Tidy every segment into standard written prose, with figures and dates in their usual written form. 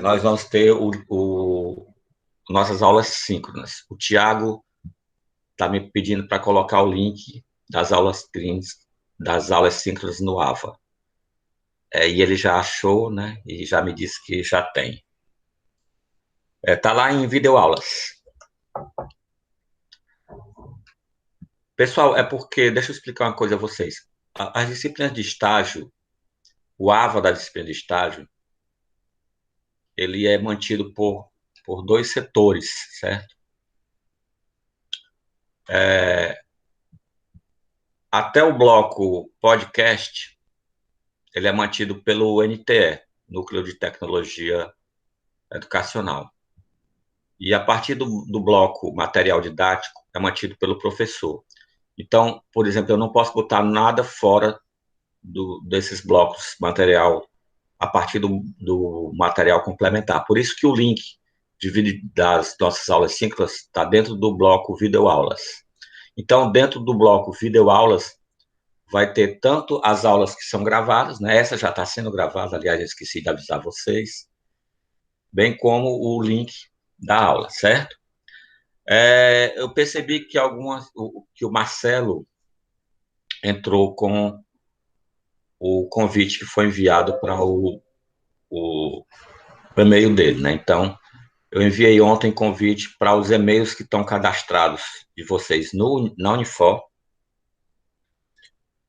nós vamos ter nossas aulas síncronas. O Tiago está me pedindo para colocar o link das aulas síncronas no AVA. E ele já achou, né? E já me disse que já tem. Tá lá em videoaulas. Pessoal, é porque, deixa eu explicar uma coisa a vocês. As disciplinas de estágio, o AVA da disciplina de estágio, ele é mantido por dois setores, certo? Até o bloco podcast, ele é mantido pelo NTE, Núcleo de Tecnologia Educacional. E a partir do bloco material didático, é mantido pelo professor. Então, por exemplo, eu não posso botar nada fora desses blocos material a partir do material complementar. Por isso que o link das nossas aulas síncronas está dentro do bloco videoaulas. Então, dentro do bloco videoaulas, vai ter tanto as aulas que são gravadas, né? Essa já está sendo gravada, aliás, eu esqueci de avisar vocês, bem como o link da aula, certo? Eu percebi que que o Marcelo entrou com o convite que foi enviado para o e-mail dele, né? Então, eu enviei ontem convite para os e-mails que estão cadastrados de vocês na Unifor.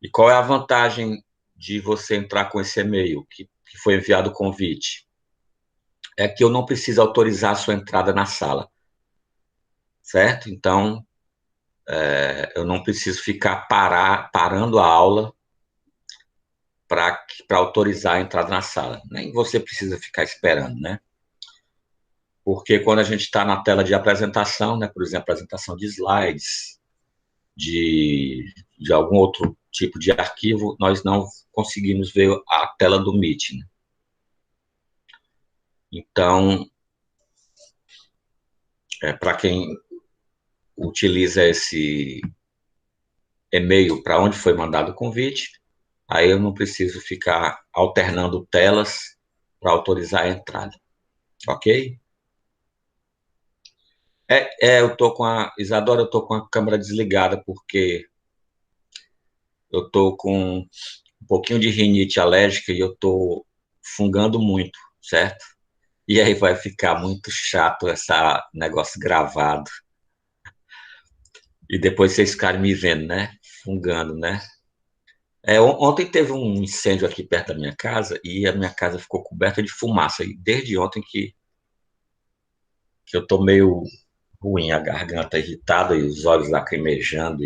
E qual é a vantagem de você entrar com esse e-mail que foi enviado o convite? É que eu não preciso autorizar a sua entrada na sala, certo? Então, eu não preciso ficar parando a aula para autorizar a entrada na sala. Nem você precisa ficar esperando, né? Porque quando a gente está na tela de apresentação, né, por exemplo, apresentação de slides, de, de algum outro tipo de arquivo, nós não conseguimos ver a tela do Meet. Né? Então, para quem utiliza esse e-mail para onde foi mandado o convite, aí eu não preciso ficar alternando telas para autorizar a entrada, ok? Eu tô com Isadora, eu tô com a câmera desligada porque eu tô com um pouquinho de rinite alérgica e eu tô fungando muito, certo? E aí vai ficar muito chato esse negócio gravado. E depois vocês ficarem me vendo, né? Fungando, né? Ontem teve um incêndio aqui perto da minha casa e a minha casa ficou coberta de fumaça. E desde ontem que eu tô meio ruim, a garganta irritada e os olhos lacrimejando.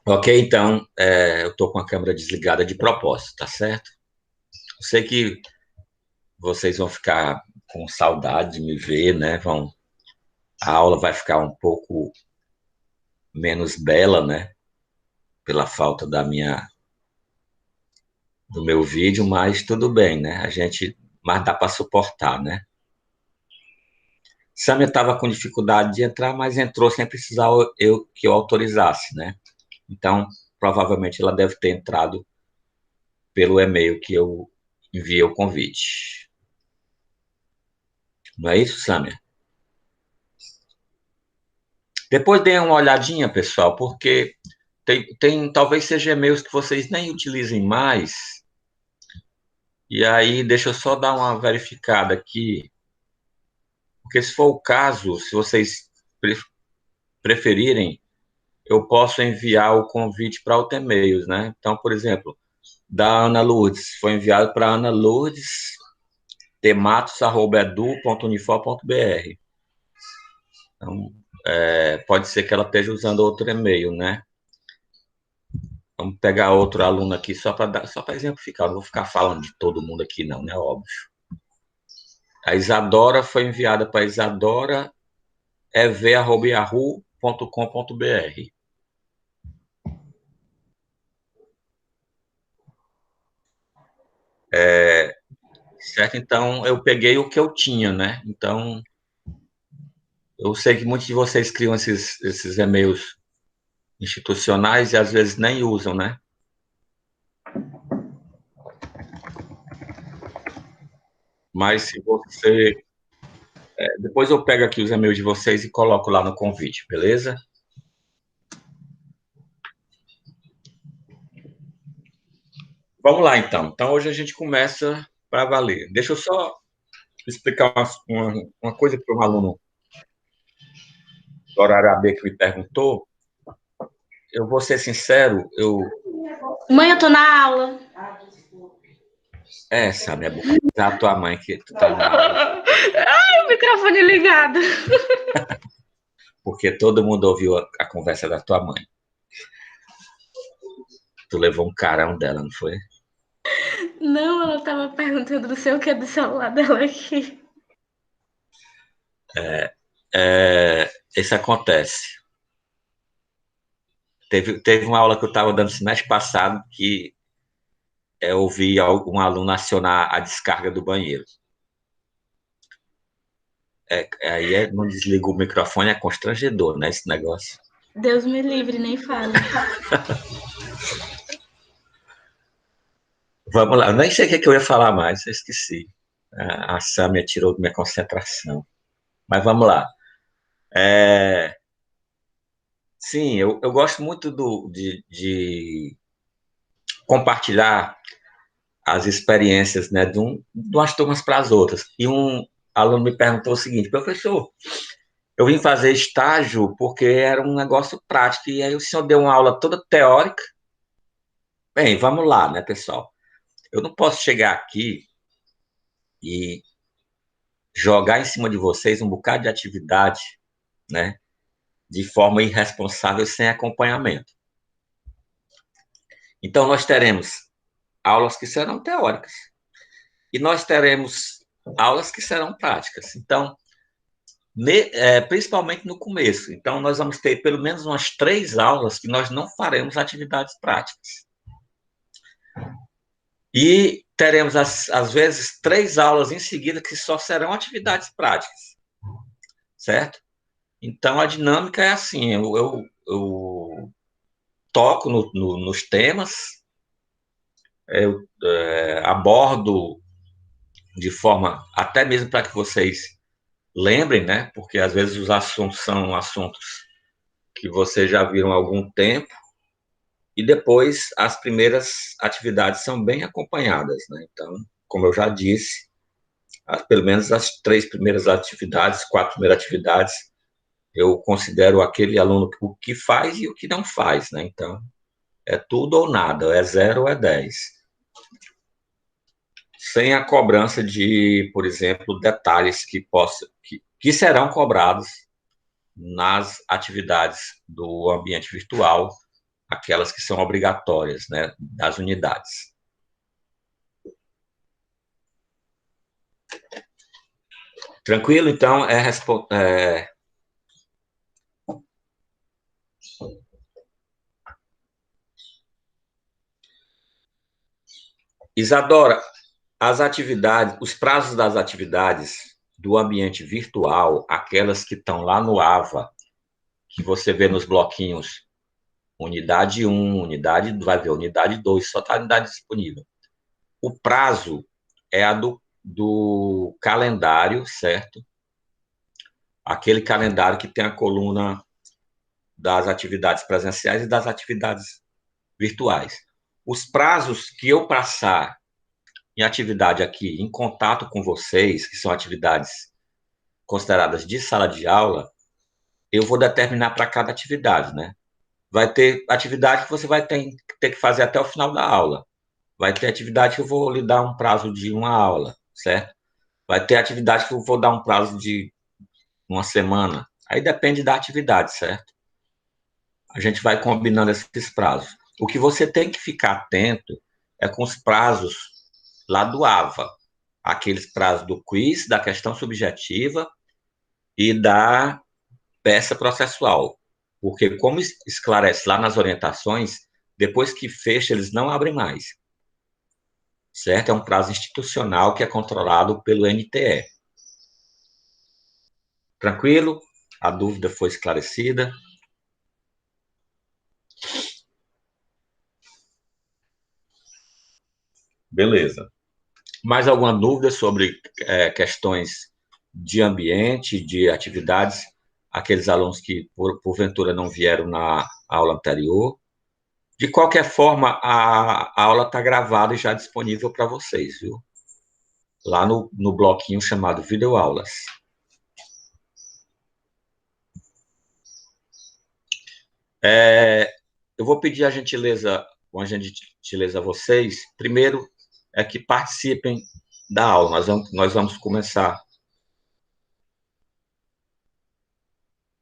Ok, então, eu tô com a câmera desligada de propósito, tá certo? Eu sei que vocês vão ficar com saudade de me ver, né? A aula vai ficar um pouco menos bela, né? Pela falta do meu vídeo, mas tudo bem, né? Mas dá para suportar, né? Samia estava com dificuldade de entrar, mas entrou sem precisar que eu autorizasse, né? Então, provavelmente ela deve ter entrado pelo e-mail que eu enviei o convite. Não é isso, Samia? Depois deem uma olhadinha, pessoal, porque talvez seja e-mails que vocês nem utilizem mais. E aí, deixa eu só dar uma verificada aqui, porque se for o caso, se vocês preferirem, eu posso enviar o convite para outros e-mails, né? Então, por exemplo, da Ana Lourdes, foi enviado para Ana Lourdes, tematos@edu.unifor.br. Então, pode ser que ela esteja usando outro e-mail, né? Vamos pegar outro aluno aqui só para exemplificar. Eu não vou ficar falando de todo mundo aqui, não, né? Óbvio. A Isadora foi enviada para Isadora ev@yahoo.com.br. Certo? Então, eu peguei o que eu tinha, né? Então, eu sei que muitos de vocês criam esses e-mails institucionais e às vezes nem usam, né? Mas se você. Depois eu pego aqui os e-mails de vocês e coloco lá no convite, beleza? Vamos lá, então. Então, hoje a gente começa para valer. Deixa eu só explicar uma coisa para um aluno do horário AB que me perguntou. Eu vou ser sincero, Mãe, eu tô na aula. sabe, é a tua mãe que tu tá na aula. Ai, o microfone ligado. Porque todo mundo ouviu a conversa da tua mãe. Tu levou um carão dela, não foi? Não, ela tava perguntando não sei o que do celular dela aqui. Isso acontece. Teve uma aula que eu estava dando semestre passado que eu ouvi algum aluno acionar a descarga do banheiro. Aí não desliga o microfone, é constrangedor, né, esse negócio. Deus me livre, nem fale. Vamos lá, eu nem sei o que eu ia falar mais, eu esqueci. A Sâmia tirou minha concentração. Mas vamos lá. Sim, eu gosto muito de compartilhar as experiências, né, de umas turmas para as outras. E um aluno me perguntou o seguinte: professor, eu vim fazer estágio porque era um negócio prático, e aí o senhor deu uma aula toda teórica. Bem, vamos lá, né, pessoal? Eu não posso chegar aqui e jogar em cima de vocês um bocado de atividade, né, de forma irresponsável, sem acompanhamento. Então, nós teremos aulas que serão teóricas e nós teremos aulas que serão práticas. Então, principalmente no começo. Então, nós vamos ter pelo menos umas 3 aulas que nós não faremos atividades práticas. E teremos, às vezes, 3 aulas em seguida que só serão atividades práticas, certo? Então, a dinâmica é assim: eu toco nos temas, eu abordo de forma, até mesmo para que vocês lembrem, né? Porque às vezes os assuntos são assuntos que vocês já viram há algum tempo, e depois as primeiras atividades são bem acompanhadas, né? Então, como eu já disse, pelo menos as 3 primeiras atividades, 4 primeiras atividades, eu considero aquele aluno o que faz e o que não faz, né? Então, é tudo ou nada, é 0 ou é 10. Sem a cobrança de, por exemplo, detalhes que serão cobrados nas atividades do ambiente virtual, aquelas que são obrigatórias, né, das unidades. Tranquilo? Então, Isadora, as atividades, os prazos das atividades do ambiente virtual, aquelas que estão lá no AVA, que você vê nos bloquinhos, unidade 1, vai ver, unidade 2, só está a unidade disponível. O prazo é a do calendário, certo? Aquele calendário que tem a coluna das atividades presenciais e das atividades virtuais. Os prazos que eu passar em atividade aqui, em contato com vocês, que são atividades consideradas de sala de aula, eu vou determinar para cada atividade, né? Vai ter atividade que você vai ter que fazer até o final da aula. Vai ter atividade que eu vou lhe dar um prazo de uma aula, certo? Vai ter atividade que eu vou dar um prazo de uma semana. Aí depende da atividade, certo? A gente vai combinando esses prazos. O que você tem que ficar atento é com os prazos lá do AVA, aqueles prazos do quiz, da questão subjetiva e da peça processual. Porque, como esclarece lá nas orientações, depois que fecha, eles não abrem mais. Certo? É um prazo institucional que é controlado pelo NTE. Tranquilo? A dúvida foi esclarecida? Beleza. Mais alguma dúvida sobre questões de ambiente, de atividades? Aqueles alunos que, porventura, não vieram na aula anterior. De qualquer forma, a aula está gravada e já disponível para vocês, viu? Lá no bloquinho chamado Videoaulas. Eu vou pedir uma gentileza a vocês. Primeiro, é que participem da aula. Nós vamos começar.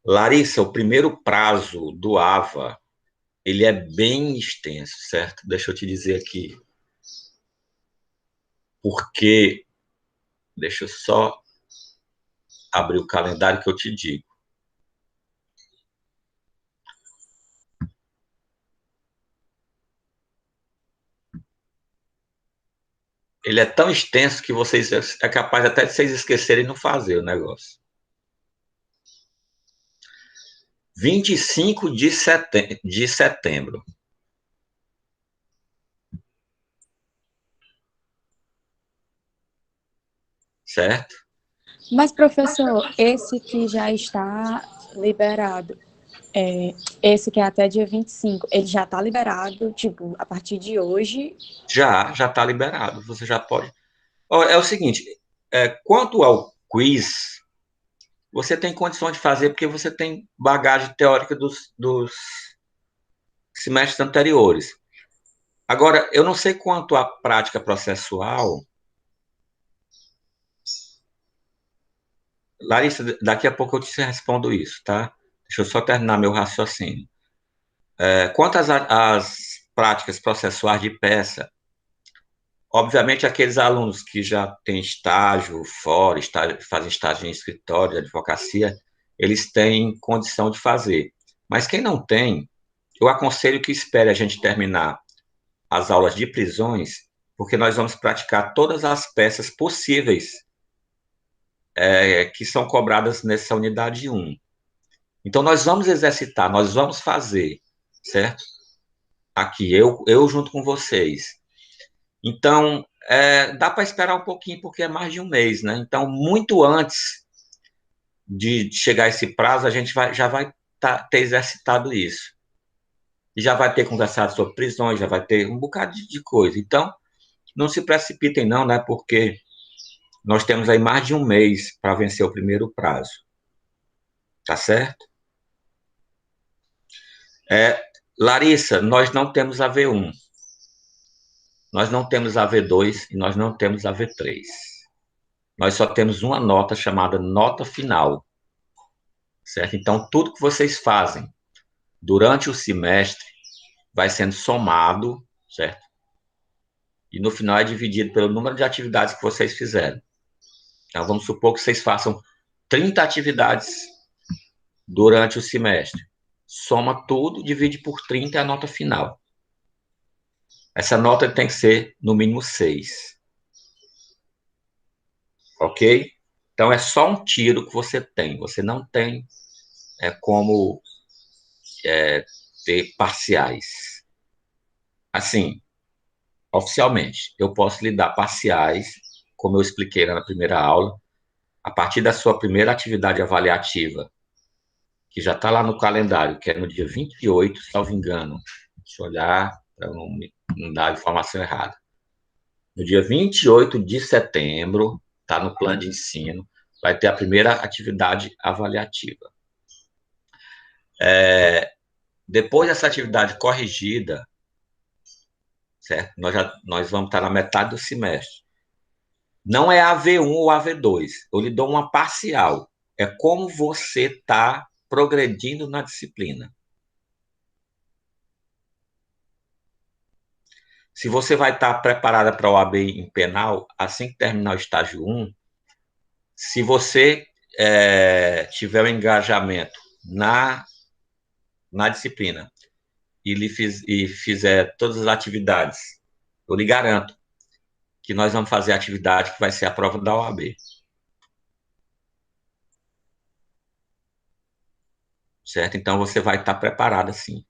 Larissa, o primeiro prazo do AVA, ele é bem extenso, certo? Deixa eu te dizer aqui. Porque, deixa eu só abrir o calendário que eu te digo. Ele é tão extenso que é capaz até de vocês esquecerem de não fazer o negócio. 25 de setembro. Certo? Mas, professor, esse que já está liberado, esse que é até dia 25, ele já está liberado, tipo, a partir de hoje? Já está liberado. Você já pode. É o seguinte, quanto ao quiz, você tem condições de fazer porque você tem bagagem teórica dos semestres anteriores. Agora, eu não sei quanto à prática processual. Larissa, daqui a pouco eu te respondo isso, tá? Deixa eu só terminar meu raciocínio. Quanto às práticas processuais de peça, obviamente aqueles alunos que já têm estágio fora, fazem estágio em escritório de advocacia, eles têm condição de fazer. Mas quem não tem, eu aconselho que espere a gente terminar as aulas de prisões, porque nós vamos praticar todas as peças possíveis que são cobradas nessa unidade 1. Então, nós vamos exercitar, nós vamos fazer, certo? Aqui, eu junto com vocês. Então, dá para esperar um pouquinho, porque é mais de um mês, né? Então, muito antes de chegar esse prazo, a gente já vai ter exercitado isso. E já vai ter conversado sobre prisões, já vai ter um bocado de coisa. Então, não se precipitem, não, né? Porque nós temos aí mais de um mês para vencer o primeiro prazo. Tá certo? Larissa, nós não temos a V1. Nós não temos a V2 e nós não temos a V3. Nós só temos uma nota chamada nota final, certo? Então, tudo que vocês fazem durante o semestre vai sendo somado, certo? E no final é dividido pelo número de atividades que vocês fizeram. Então, vamos supor que vocês façam 30 atividades durante o semestre. Soma tudo, divide por 30 é a nota final. Essa nota tem que ser, no mínimo, 6. Ok? Então, é só um tiro que você tem. Você não tem como ter parciais. Assim, oficialmente, eu posso lhe dar parciais, como eu expliquei na primeira aula, a partir da sua primeira atividade avaliativa, que já está lá no calendário, que é no dia 28, salvo engano. Deixa eu olhar para não dar informação errada. No dia 28 de setembro, está no plano de ensino, vai ter a primeira atividade avaliativa. Depois dessa atividade corrigida, certo? Nós vamos estar na metade do semestre. Não é AV1 ou AV2, eu lhe dou uma parcial. É como você está progredindo na disciplina. Se você vai estar preparada para o OAB em penal, assim que terminar o estágio 1, se você tiver o engajamento na disciplina e fizer todas as atividades, eu lhe garanto que nós vamos fazer a atividade que vai ser a prova da OAB. Certo? Então você vai estar preparado sim.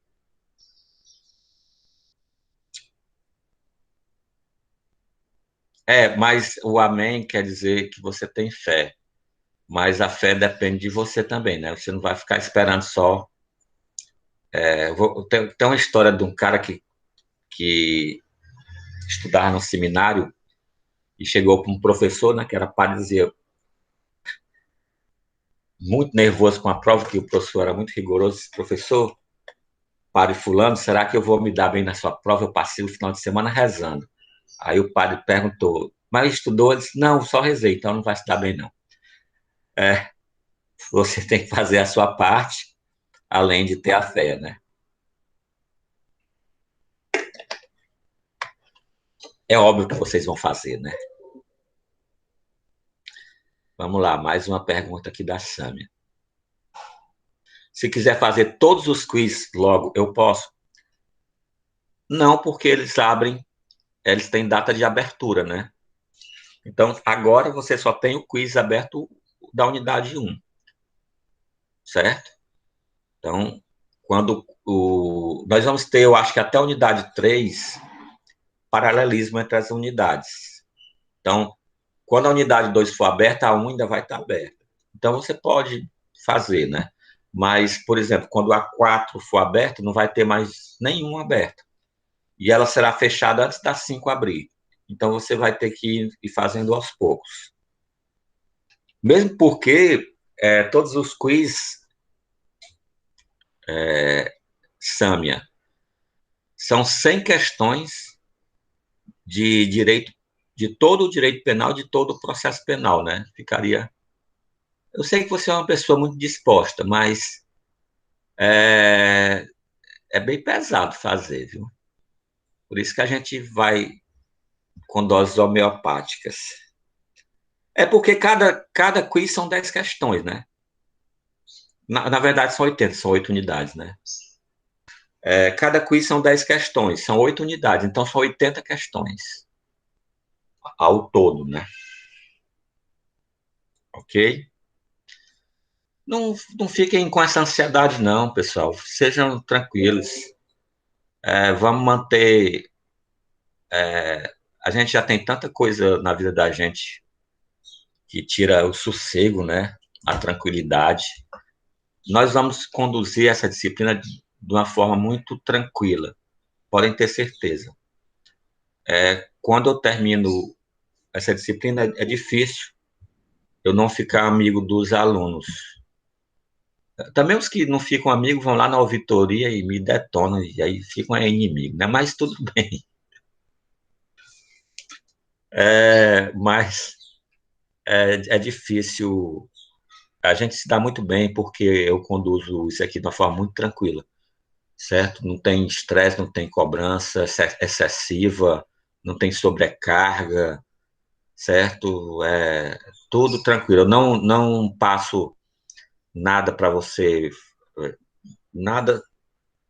Mas o amém quer dizer que você tem fé. Mas a fé depende de você também, né? Você não vai ficar esperando só. Tem uma história de um cara que estudava no seminário e chegou para um professor, né, que era padre, dizia, muito nervoso com a prova, que o professor era muito rigoroso, disse, professor, padre fulano, será que eu vou me dar bem na sua prova? Eu passei o final de semana rezando. Aí o padre perguntou, mas estudou? Ele disse, não, só rezei, então não vai se dar bem, não. É, você tem que fazer a sua parte, além de ter a fé, né? É óbvio que vocês vão fazer, né? Vamos lá, mais uma pergunta aqui da Sâmia. Se quiser fazer todos os quiz logo, eu posso? Não, porque eles têm data de abertura, né? Então, agora você só tem o quiz aberto da unidade 1, certo? Então, nós vamos ter, eu acho que até a unidade 3, paralelismo entre as unidades. Então, quando a unidade 2 for aberta, a 1 ainda vai estar aberta. Então, você pode fazer, né? Mas, por exemplo, quando a 4 for aberta, não vai ter mais nenhum aberto. E ela será fechada antes da 5 abrir. Então, você vai ter que ir fazendo aos poucos. Mesmo porque todos os quiz, Sâmia, são 100 questões de direito, de todo o direito penal, de todo o processo penal, né? Ficaria. Eu sei que você é uma pessoa muito disposta, mas é, é bem pesado fazer, viu? Por isso que a gente vai com doses homeopáticas. É porque cada quiz são 10 questões, né? Na verdade, são 80, são 8 unidades, né? Cada quiz são 10 questões, são 8 unidades, então são 80 questões ao todo, né? Ok? Não fiquem com essa ansiedade, não, pessoal. Sejam tranquilos. Vamos manter. A gente já tem tanta coisa na vida da gente que tira o sossego, né? A tranquilidade. Nós vamos conduzir essa disciplina de uma forma muito tranquila. Podem ter certeza. Quando eu termino essa disciplina, é difícil eu não ficar amigo dos alunos. Também os que não ficam amigos vão lá na auditoria e me detonam, e aí ficam inimigo, né? Mas tudo bem. Mas é difícil. A gente se dá muito bem porque eu conduzo isso aqui de uma forma muito tranquila, certo? Não tem estresse, não tem cobrança excessiva, não tem sobrecarga, certo? Tudo tranquilo. Eu não passo nada para você, nada,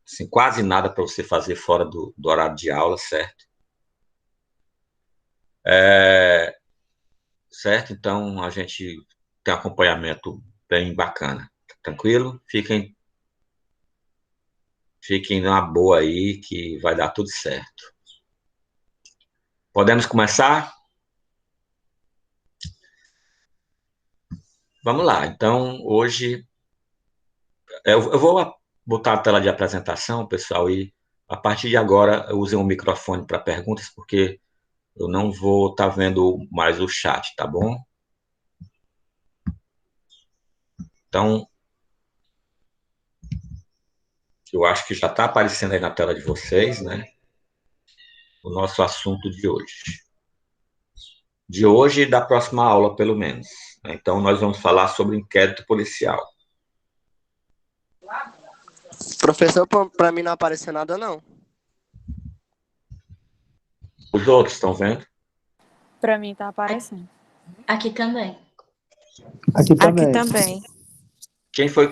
assim, quase nada para você fazer fora do horário de aula, certo? É, certo? Então, a gente tem um acompanhamento bem bacana. Tranquilo? Fiquem numa boa aí, que vai dar tudo certo. Podemos começar? Vamos lá. Então, hoje, eu vou botar a tela de apresentação, pessoal, e a partir de agora, eu usei um microfone para perguntas, porque eu não vou estar vendo mais o chat, tá bom? Então, eu acho que já está aparecendo aí na tela de vocês, né? O nosso assunto de hoje. De hoje e da próxima aula, pelo menos. Então, nós vamos falar sobre inquérito policial. Professor, pra mim não apareceu nada, não. Os outros estão vendo? Para mim tá aparecendo. Aqui também. Aqui Aqui também. também.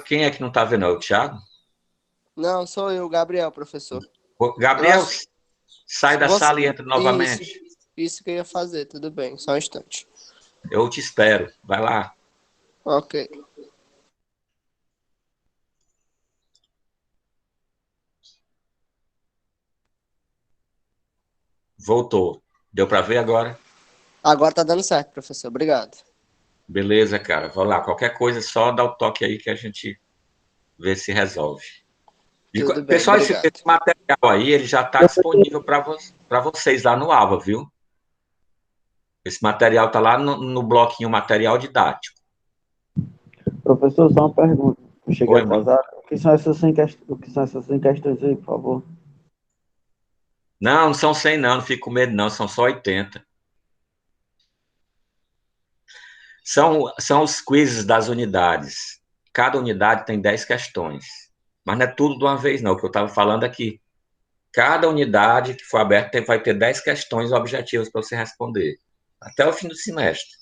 Quem é que não está vendo? É o Thiago? Não, sou eu, Gabriel, professor. Eu Gabriel, acho... sai da Você... sala e entra novamente. Isso que eu ia fazer, tudo bem, só um instante. Eu te espero. Vai lá. Ok. Voltou. Deu para ver agora? Agora tá dando certo, professor. Obrigado. Beleza, cara. Vou lá. Qualquer coisa, só dá o toque aí que a gente vê se resolve. Tudo bem, Pessoal, esse obrigado. material aí, ele já está disponível para vocês lá no Alva, viu? Esse material está lá no bloquinho material didático. Professor, só uma pergunta. Eu cheguei Oi, mano. atrasado. O que são essas 100 questões aí, por favor? Não, não são 100 não fico com medo não, são só 80. São os quizzes das unidades. Cada unidade tem 10 questões. Mas não é tudo de uma vez, não. O que eu estava falando aqui. Cada unidade que for aberta vai ter 10 questões objetivas para você responder. Até o fim do semestre.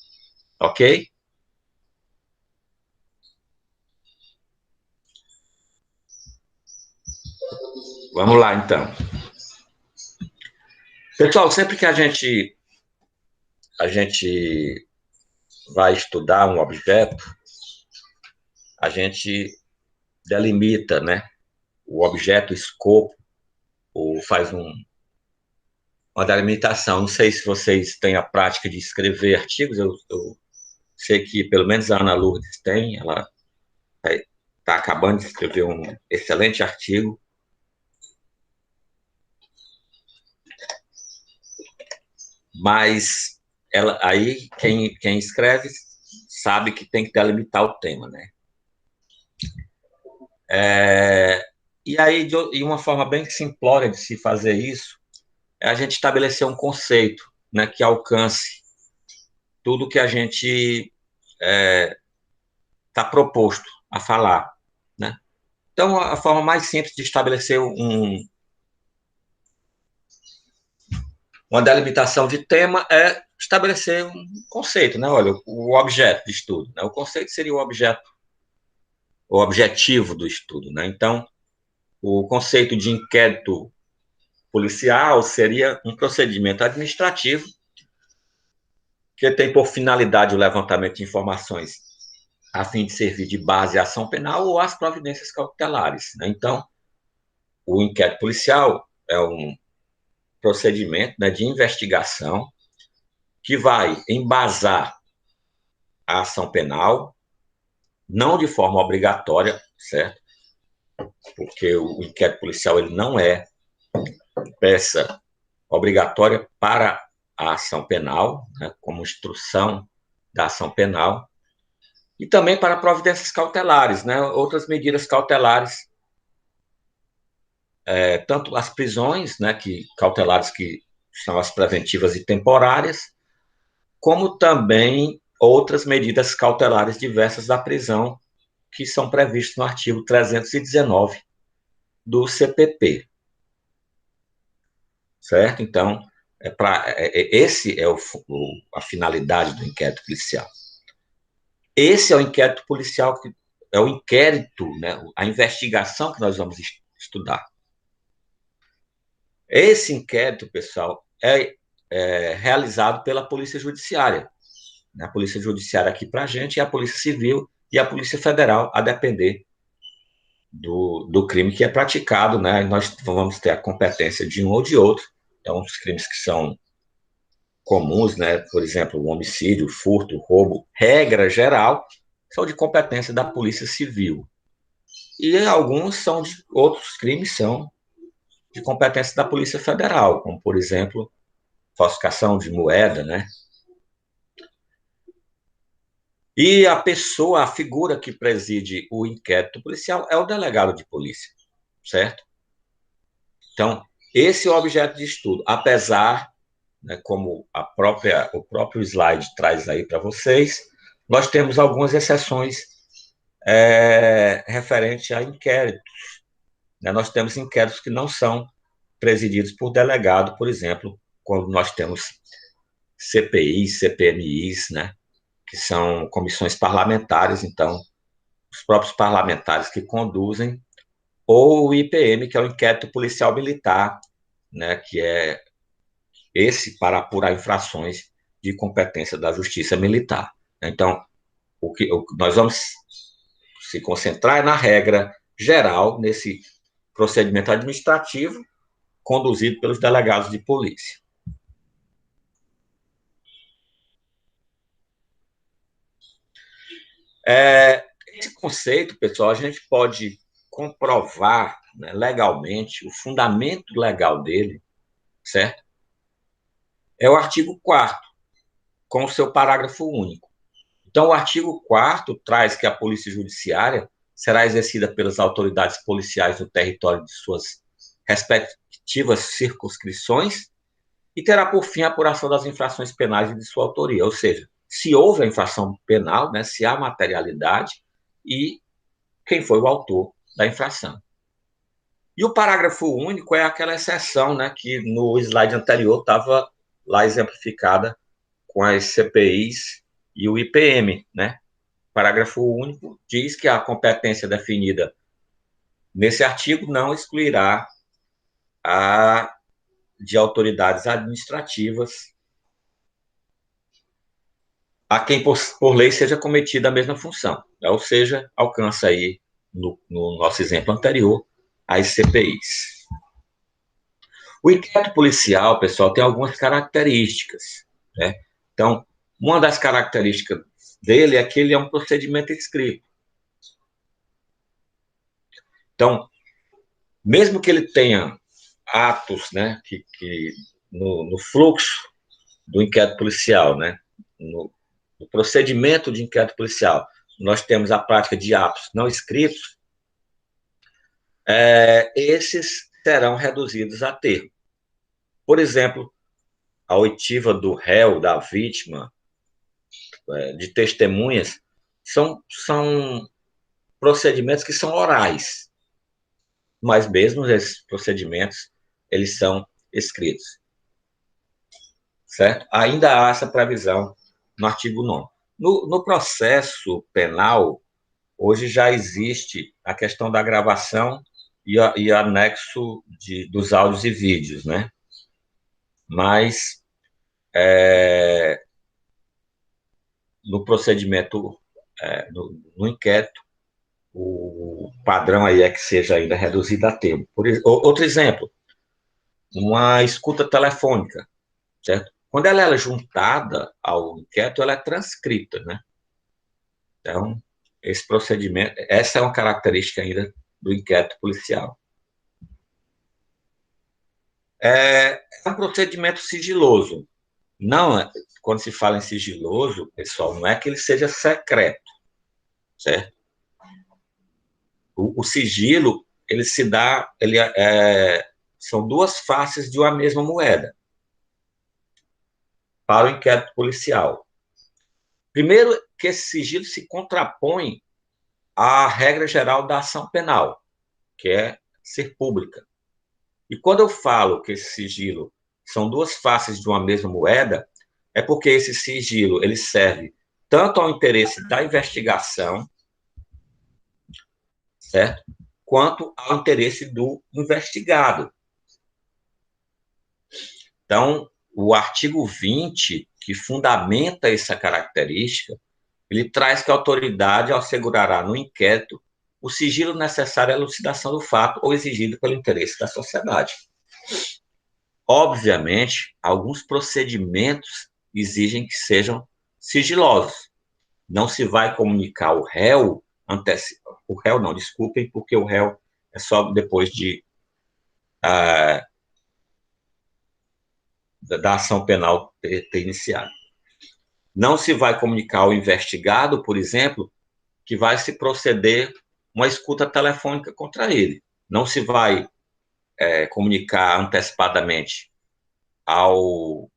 Ok? Vamos lá, então. Pessoal, sempre que a gente vai estudar um objeto, a gente delimita, né, o objeto, o escopo, ou faz uma delimitação. Não sei se vocês têm a prática de escrever artigos, eu sei que pelo menos a Ana Lourdes tem, ela está acabando de escrever um excelente artigo. Mas aí quem escreve sabe que tem que delimitar o tema, né? E aí, de uma forma bem simplória de se fazer isso, é a gente estabelecer um conceito, né, que alcance tudo que a gente está proposto a falar, né? Então, a forma mais simples de estabelecer uma delimitação de tema é estabelecer um conceito, né? Olha, o objeto de estudo, né? O conceito seria o objetivo do estudo, né? Então, o conceito de inquérito policial seria um procedimento administrativo que tem por finalidade o levantamento de informações a fim de servir de base à ação penal ou às providências cautelares, né? Então, o inquérito policial é um procedimento, né, de investigação que vai embasar a ação penal, não de forma obrigatória, certo? Porque o inquérito policial ele não é peça obrigatória para a ação penal, né, como instrução da ação penal, e também para providências cautelares, né, outras medidas cautelares, tanto as prisões, né, cautelares que são as preventivas e temporárias, como também outras medidas cautelares diversas da prisão, que são previstas no artigo 319 do CPP. Certo? Então, esse é a finalidade do inquérito policial. Esse é o inquérito policial, é o inquérito, né, a investigação que nós vamos estudar. Esse inquérito, pessoal, é realizado pela Polícia Judiciária. A Polícia Judiciária aqui para a gente é a Polícia Civil e a Polícia Federal, a depender do crime que é praticado, né? Nós vamos ter a competência de um ou de outro. Então, os crimes que são comuns, né? Por exemplo, o homicídio, o furto, o roubo, regra geral, são de competência da Polícia Civil. E outros crimes são de competência da Polícia Federal, como, por exemplo, falsificação de moeda, né? E a figura que preside o inquérito policial é o delegado de polícia, certo? Então, esse é o objeto de estudo, apesar, né, como o próprio slide traz aí para vocês, nós temos algumas exceções referentes a inquéritos. Né? Nós temos inquéritos que não são presididos por delegado, por exemplo, quando nós temos CPIs, CPMIs, né, que são comissões parlamentares, então, os próprios parlamentares que conduzem, ou o IPM, que é o Inquérito Policial Militar, né, que é esse para apurar infrações de competência da Justiça Militar. Então, o que nós vamos se concentrar na regra geral, nesse procedimento administrativo conduzido pelos delegados de polícia. Esse conceito, pessoal, a gente pode comprovar, né, legalmente, o fundamento legal dele, certo? É o artigo 4º, com o seu parágrafo único. Então, o artigo 4º traz que a polícia judiciária será exercida pelas autoridades policiais no território de suas respectivas circunscrições e terá por fim a apuração das infrações penais e de sua autoria. Ou seja, se houve a infração penal, né, se há materialidade e quem foi o autor da infração. E o parágrafo único é aquela exceção, né, que no slide anterior estava lá exemplificada com as CPIs e o IPM, né? O parágrafo único diz que a competência definida nesse artigo não excluirá a de autoridades administrativas a quem, por lei, seja cometida a mesma função. Ou seja, alcança aí, no nosso exemplo anterior, as CPIs. O inquérito policial, pessoal, tem algumas características, né? Então, uma das características dele é que ele é um procedimento escrito. Então, mesmo que ele tenha atos, né, que no fluxo do inquérito policial, né, no procedimento de inquérito policial, nós temos a prática de atos não escritos, esses serão reduzidos a termo. Por exemplo, a oitiva do réu, da vítima, de testemunhas, são procedimentos que são orais, mas mesmo esses procedimentos, eles são escritos, certo? Ainda há essa previsão no artigo 9º. No processo penal, hoje já existe a questão da gravação e anexo dos áudios e vídeos, né? Mas no procedimento, no inquérito, o padrão aí é que seja ainda reduzido a termo. Outro exemplo, uma escuta telefônica, certo? Quando ela é juntada ao inquérito, ela é transcrita, né? Então, esse procedimento, essa é uma característica ainda do inquérito policial. É um procedimento sigiloso. Não, quando se fala em sigiloso, pessoal, não é que ele seja secreto, certo? O sigilo, ele se dá, são duas faces de uma mesma moeda para o inquérito policial. Primeiro, que esse sigilo se contrapõe à regra geral da ação penal, que é ser pública. E quando eu falo que esse sigilo são duas faces de uma mesma moeda, é porque esse sigilo ele serve tanto ao interesse da investigação, certo? Quanto ao interesse do investigado. Então, o artigo 20, que fundamenta essa característica, ele traz que a autoridade assegurará no inquérito o sigilo necessário à elucidação do fato ou exigido pelo interesse da sociedade. Obviamente, alguns procedimentos exigem que sejam sigilosos. Não se vai comunicar o réu, desculpem, porque o réu é só depois da ação penal ter iniciado. Não se vai comunicar ao investigado, por exemplo, que vai se proceder uma escuta telefônica contra ele. Não se vai comunicar antecipadamente ao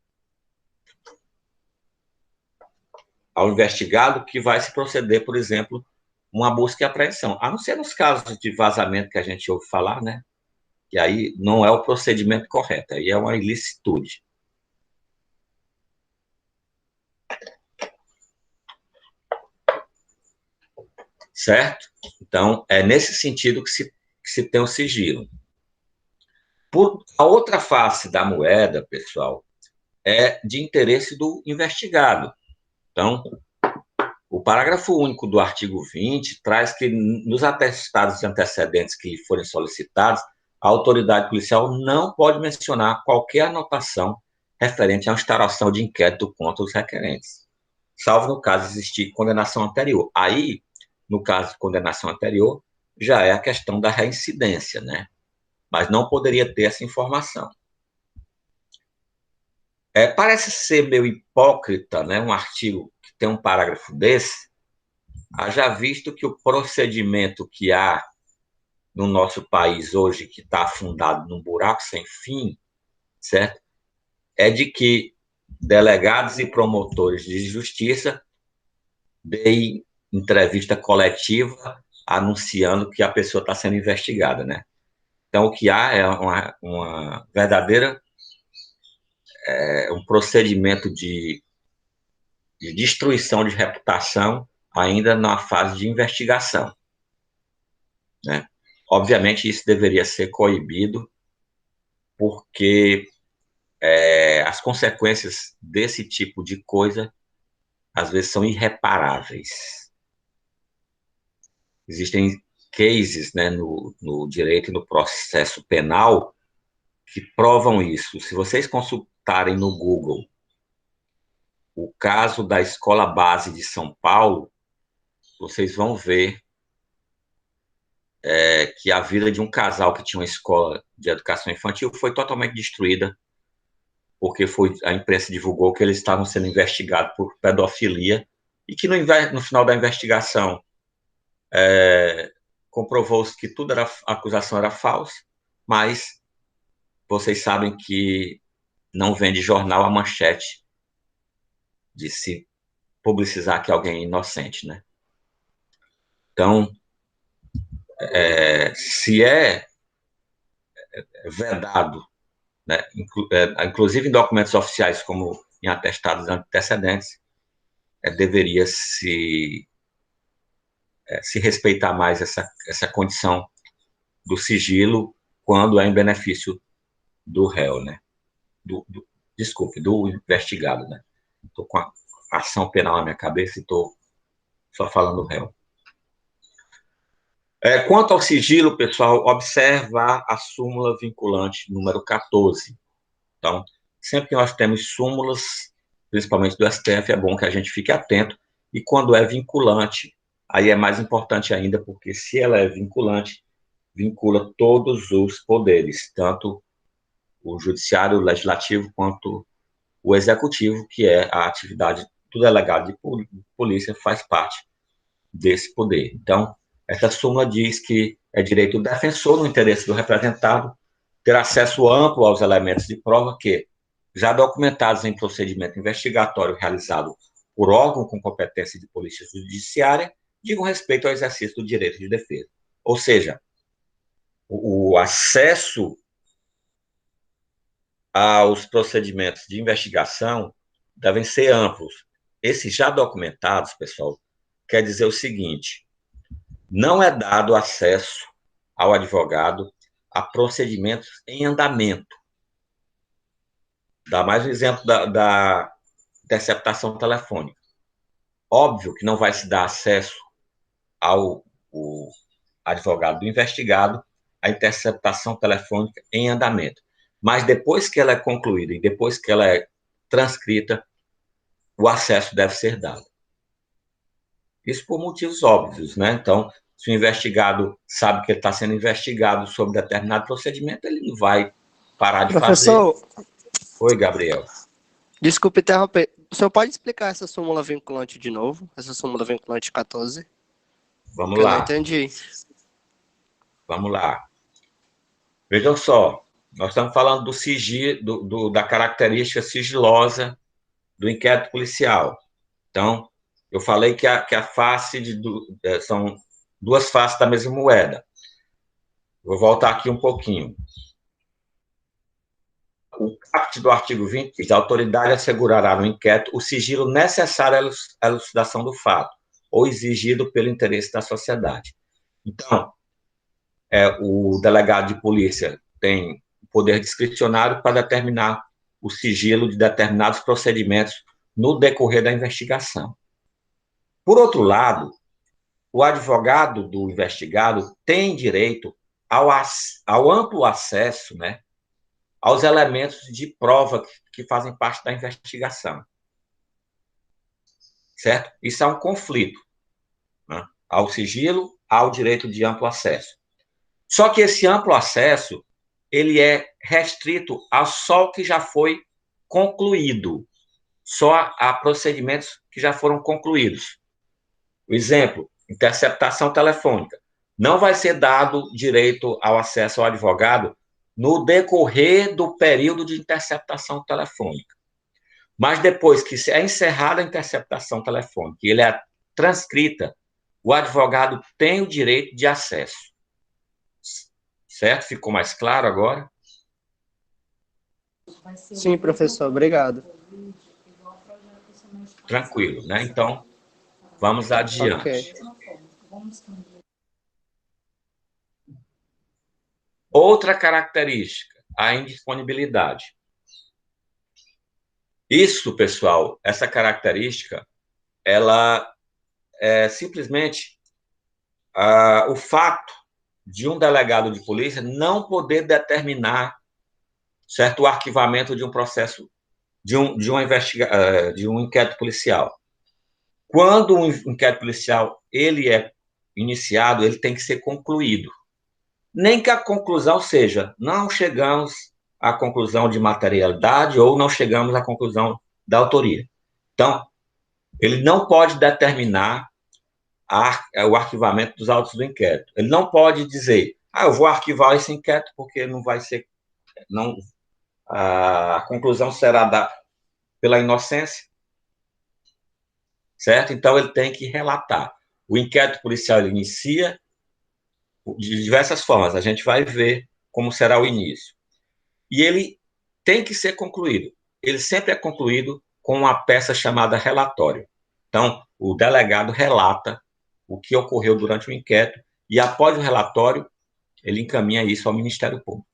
investigado que vai se proceder, por exemplo, uma busca e apreensão. A não ser nos casos de vazamento que a gente ouve falar, né? Que aí não é o procedimento correto, aí é uma ilicitude. Certo? Então, é nesse sentido que se tem o sigilo. A outra face da moeda, pessoal, é de interesse do investigado. Então, o parágrafo único do artigo 20 traz que, nos atestados de antecedentes que lhe forem solicitados, a autoridade policial não pode mencionar qualquer anotação referente à instauração de inquérito contra os requerentes. salvo no caso existir condenação anterior. Aí, no caso de condenação anterior, já é a questão da reincidência, né? Mas não poderia ter essa informação. Parece ser meio hipócrita, né, um artigo que tem um parágrafo desse, haja visto que o procedimento que há no nosso país hoje, que está afundado num buraco sem fim, certo? É de que delegados e promotores de justiça deem entrevista coletiva anunciando que a pessoa está sendo investigada, né? Então, o que há é uma verdadeira um procedimento de destruição de reputação ainda na fase de investigação, né? Obviamente, isso deveria ser coibido, porque as consequências desse tipo de coisa, às vezes, são irreparáveis. Existem cases, né, no direito e no processo penal que provam isso. Se vocês consultarem no Google o caso da Escola Base de São Paulo, vocês vão ver que a vida de um casal que tinha uma escola de educação infantil foi totalmente destruída, porque a imprensa divulgou que eles estavam sendo investigados por pedofilia, e que no final da investigação comprovou-se que a acusação era falsa, mas vocês sabem que não vende jornal a manchete de se publicizar que alguém é inocente, né? Então, se é vedado, né, inclusive em documentos oficiais, como em atestados antecedentes, deveria se respeitar mais essa condição do sigilo quando é em benefício do réu, né? Desculpe, do investigado, né? Estou com a ação penal na minha cabeça e estou só falando réu. Quanto ao sigilo, pessoal, observa a súmula vinculante número 14. Então, sempre que nós temos súmulas, principalmente do STF, é bom que a gente fique atento, e quando é vinculante, aí é mais importante ainda, porque se ela é vinculante, vincula todos os poderes, tanto o judiciário, o legislativo, quanto o executivo, que é a atividade do delegado de polícia, faz parte desse poder. Então, essa súmula diz que é direito do defensor, no interesse do representado, ter acesso amplo aos elementos de prova que, já documentados em procedimento investigatório realizado por órgão com competência de polícia judiciária, digam respeito ao exercício do direito de defesa. Ou seja, o acesso aos procedimentos de investigação devem ser amplos. Esses já documentados, pessoal, quer dizer o seguinte: não é dado acesso ao advogado a procedimentos em andamento. Dá mais um exemplo da interceptação telefônica. Óbvio que não vai se dar acesso ao advogado do investigado à interceptação telefônica em andamento. Mas depois que ela é concluída e depois que ela é transcrita, o acesso deve ser dado. Isso por motivos óbvios, né? Então, se o investigado sabe que ele está sendo investigado sobre determinado procedimento, ele não vai parar de Professor, fazer. Oi, Gabriel. Desculpe interromper. O senhor pode explicar essa súmula vinculante de novo? Essa súmula vinculante 14? Vamos Que eu não lá. entendi. Vamos lá. Vejam só, nós estamos falando do sigilo, da característica sigilosa do inquérito policial. Então, eu falei que a face são duas faces da mesma moeda. Vou voltar aqui um pouquinho. O caput do artigo 20 diz: a autoridade assegurará no inquérito o sigilo necessário à elucidação do fato, ou exigido pelo interesse da sociedade. Então, o delegado de polícia tem poder discricionário para determinar o sigilo de determinados procedimentos no decorrer da investigação. Por outro lado, o advogado do investigado tem direito ao amplo acesso, né, aos elementos de prova que fazem parte da investigação. certo? Isso é um conflito, né? Ao sigilo, ao direito de amplo acesso. Só que esse amplo acesso, ele é restrito a só o que já foi concluído, só a procedimentos que já foram concluídos. O exemplo, interceptação telefônica. Não vai ser dado direito ao acesso ao advogado no decorrer do período de interceptação telefônica. Mas depois que é encerrada a interceptação telefônica e ele é transcrita, o advogado tem o direito de acesso. Certo? Ficou mais claro agora? Sim, professor, obrigado. Tranquilo, né? Então, vamos adiante. Outra característica, a indisponibilidade. Isso, pessoal, essa característica, ela é simplesmente o fato de um delegado de polícia não poder determinar, certo, o arquivamento de um processo, de um inquérito policial. Quando um inquérito policial ele é iniciado, ele tem que ser concluído. Nem que a conclusão seja, não chegamos à conclusão de materialidade ou não chegamos à conclusão da autoria. Então, ele não pode determinar o arquivamento dos autos do inquérito. Ele não pode dizer, eu vou arquivar esse inquérito porque não vai ser, não, a conclusão será pela inocência, certo? Então, ele tem que relatar. O inquérito policial ele inicia de diversas formas, a gente vai ver como será o início. E ele tem que ser concluído. Ele sempre é concluído com uma peça chamada relatório. Então, o delegado relata o que ocorreu durante o inquérito e, após o relatório, ele encaminha isso ao Ministério Público.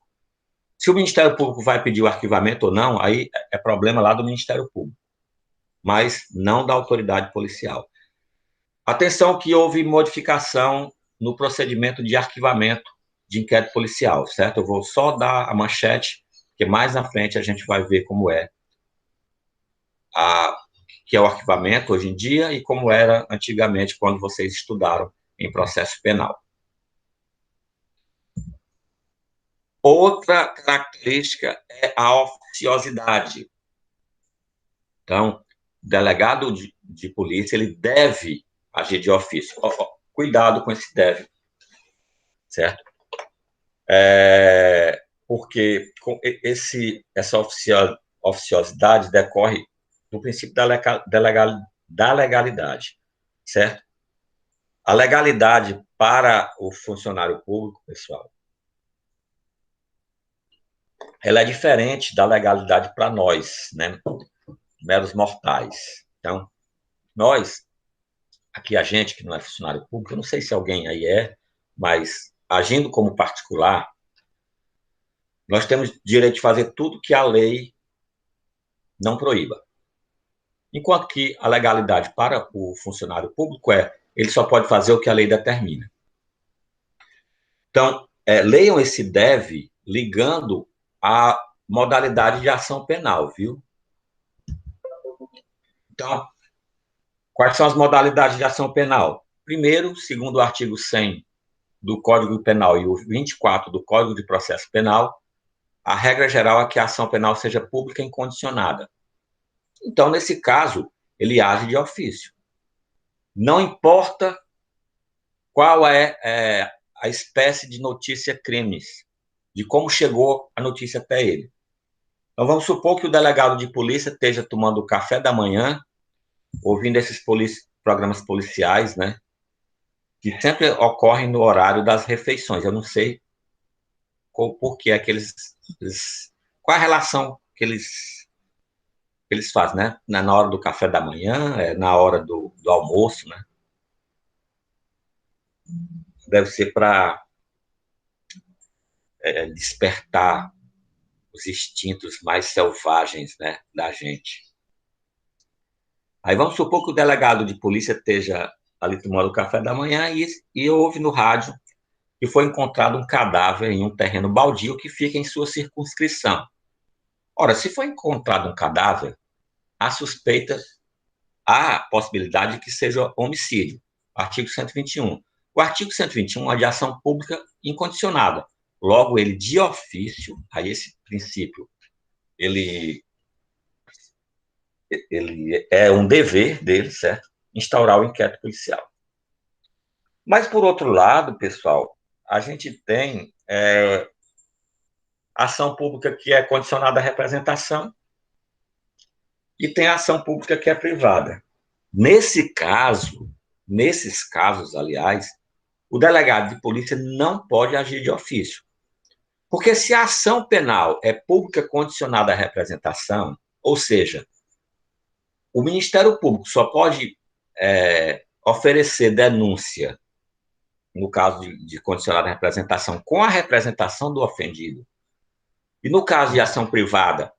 Se o Ministério Público vai pedir o arquivamento ou não, aí é problema lá do Ministério Público, mas não da autoridade policial. Atenção que houve modificação no procedimento de arquivamento de inquérito policial, certo? Eu vou só dar a manchete, porque mais na frente a gente vai ver como é que é o arquivamento hoje em dia e como era antigamente quando vocês estudaram em processo penal. Outra característica é a oficiosidade. Então, o delegado de polícia, ele deve agir de ofício. Cuidado com esse deve, certo? Porque essa oficiosidade decorre do princípio da legalidade, certo? A legalidade para o funcionário público, pessoal, ela é diferente da legalidade para nós, né? Meros mortais. Então, nós, aqui a gente que não é funcionário público, eu não sei se alguém aí mas agindo como particular, nós temos direito de fazer tudo que a lei não proíba. Enquanto que a legalidade para o funcionário público ele só pode fazer o que a lei determina. Então, leiam esse deve ligando a modalidade de ação penal, viu? Então, quais são as modalidades de ação penal? Primeiro, segundo o artigo 100 do Código Penal e o 24 do Código de Processo Penal, a regra geral é que a ação penal seja pública e incondicionada. Então, nesse caso, ele age de ofício. Não importa qual é a espécie de notícia-crimes, de como chegou a notícia até ele. Então, vamos supor que o delegado de polícia esteja tomando café da manhã, ouvindo esses programas policiais, né, que sempre ocorrem no horário das refeições. Eu não sei por que é que qual a relação que eles fazem, né? Na hora do café da manhã, na hora do almoço, né? Deve ser para despertar os instintos mais selvagens, né, da gente. Aí vamos supor que o delegado de polícia esteja ali tomando café da manhã e ouve no rádio que foi encontrado um cadáver em um terreno baldio que fica em sua circunscrição. Ora, se foi encontrado um cadáver, a suspeita há possibilidade de que seja homicídio. Artigo 121. O artigo 121 é de ação pública incondicionada. Logo, ele de ofício, aí esse princípio, ele é um dever dele, certo? Instaurar o inquérito policial. Mas, por outro lado, pessoal, a gente tem ação pública que é condicionada à representação e tem ação pública que é privada. Nesses casos, aliás, o delegado de polícia não pode agir de ofício. Porque se a ação penal é pública condicionada à representação, ou seja, o Ministério Público só pode oferecer denúncia, no caso de condicionada à representação, com a representação do ofendido. E no caso de ação privada,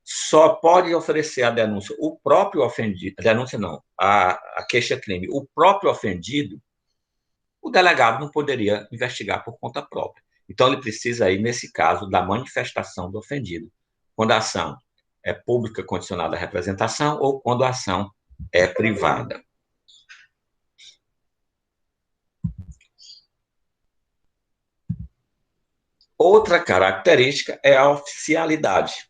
só pode oferecer a denúncia o próprio ofendido, a denúncia não, a queixa-crime, o próprio ofendido, o delegado não poderia investigar por conta própria. Então, ele precisa, aí, nesse caso, da manifestação do ofendido, quando a ação é pública condicionada à representação ou quando a ação é privada. Outra característica é a oficialidade,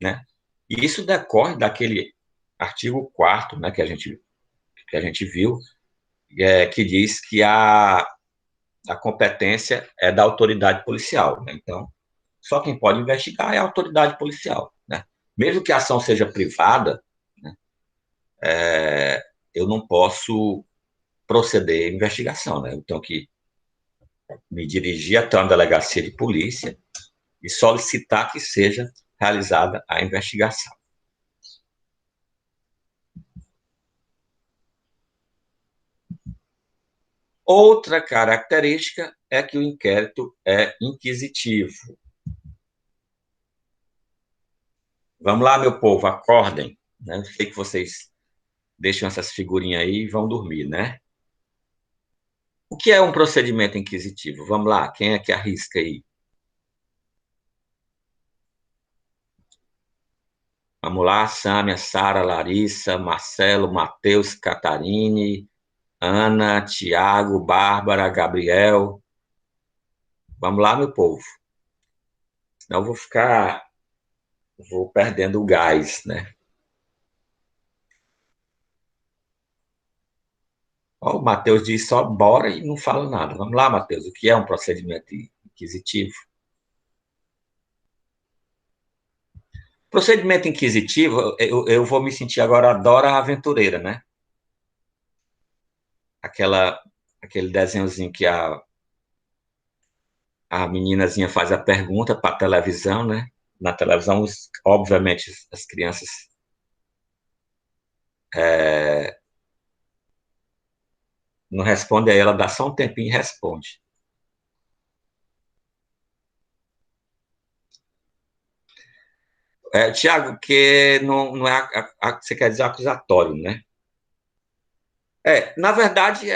né? E isso decorre daquele artigo 4º, né, que a gente viu, que diz que a competência é da autoridade policial, né? Então, só quem pode investigar é a autoridade policial, né? Mesmo que a ação seja privada, né, eu não posso proceder à investigação, né? Eu tenho que me dirigir até uma delegacia de polícia e solicitar que seja realizada a investigação. Outra característica é que o inquérito é inquisitivo. Vamos lá, meu povo, acordem, né? Eu sei que vocês deixam essas figurinhas aí e vão dormir, né? O que é um procedimento inquisitivo? Vamos lá, quem é que arrisca aí? Vamos lá, Sâmia, Sara, Larissa, Marcelo, Matheus, Catarine, Ana, Tiago, Bárbara, Gabriel. Vamos lá, meu povo. Senão eu vou perdendo o gás, né? Ó, o Matheus diz só bora e não fala nada. Vamos lá, Matheus, o que é um procedimento inquisitivo? Procedimento inquisitivo, eu vou me sentir agora a Dora Aventureira, né? Aquele desenhozinho que a meninazinha faz a pergunta para a televisão, né? Na televisão, obviamente, as crianças não respondem, aí ela dá só um tempinho e responde. Tiago, que não é, você quer dizer acusatório, né? Na verdade,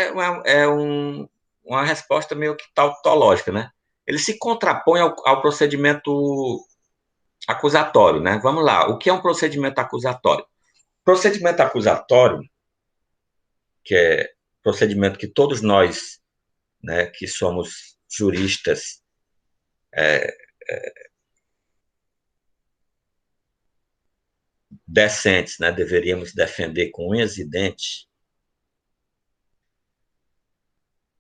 uma resposta meio que tautológica, né? Ele se contrapõe ao procedimento acusatório, né? Vamos lá, o que é um procedimento acusatório? Procedimento acusatório, que é procedimento que todos nós, né, que somos juristas, decentes, né, deveríamos defender com unhas e dentes,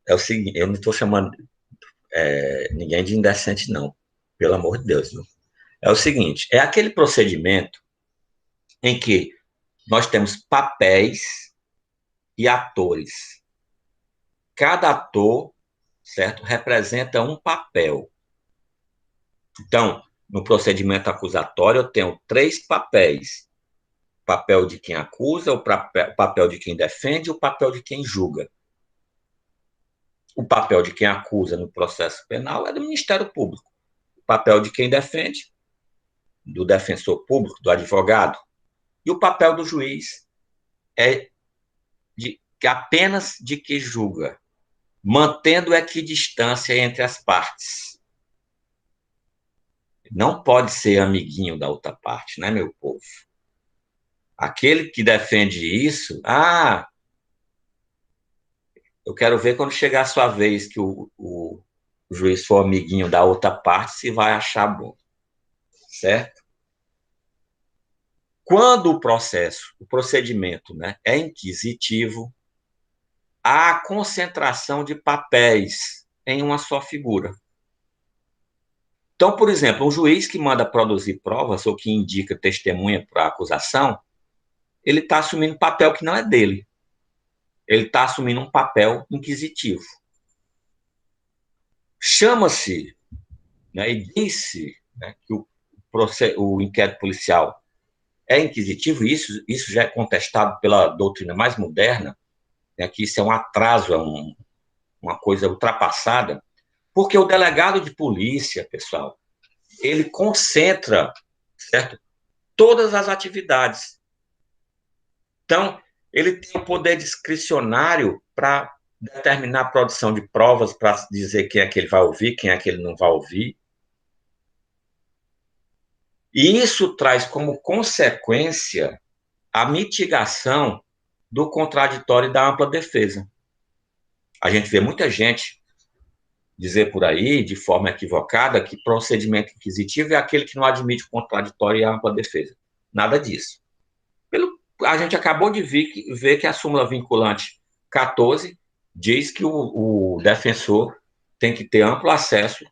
é o seguinte, eu não estou chamando ninguém de indecente, não, pelo amor de Deus, viu? É o seguinte, é aquele procedimento em que nós temos papéis e atores. Cada ator, certo, representa um papel. Então, no procedimento acusatório, eu tenho 3 papéis. O papel de quem acusa, o papel de quem defende e o papel de quem julga. O papel de quem acusa no processo penal é do Ministério Público. O papel de quem defende, do defensor público, do advogado. E o papel do juiz é apenas de que julga, mantendo equidistância entre as partes. Não pode ser amiguinho da outra parte, né, meu povo? Aquele que defende isso, eu quero ver quando chegar a sua vez que o juiz for amiguinho da outra parte, se vai achar bom, certo? Quando o procedimento, né, é inquisitivo, há concentração de papéis em uma só figura. Então, por exemplo, um juiz que manda produzir provas ou que indica testemunha para a acusação, ele está assumindo um papel que não é dele. Ele está assumindo um papel inquisitivo. Chama-se, né, e disse, né, que o inquérito policial é inquisitivo, e isso já é contestado pela doutrina mais moderna, né, que isso é um atraso, uma coisa ultrapassada, porque o delegado de polícia, pessoal, ele concentra, certo, todas as atividades. Então, ele tem o poder discricionário para determinar a produção de provas, para dizer quem é que ele vai ouvir, quem é que ele não vai ouvir. E isso traz como consequência a mitigação do contraditório e da ampla defesa. A gente vê muita gente dizer por aí, de forma equivocada, que procedimento inquisitivo é aquele que não admite o contraditório e a ampla defesa. Nada disso. A gente acabou de ver que a súmula vinculante 14 diz que o defensor tem que ter amplo acesso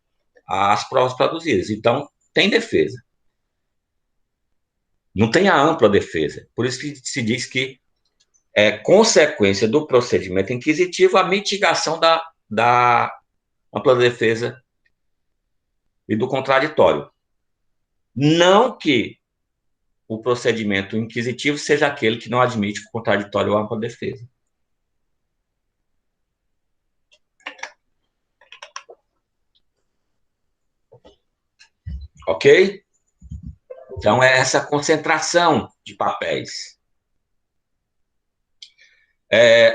às provas produzidas. Então, tem defesa. Não tem a ampla defesa. Por isso que se diz que é consequência do procedimento inquisitivo a mitigação da ampla defesa e do contraditório. Não que o procedimento inquisitivo seja aquele que não admite o contraditório ou a ampla defesa. Ok? Então, é essa concentração de papéis.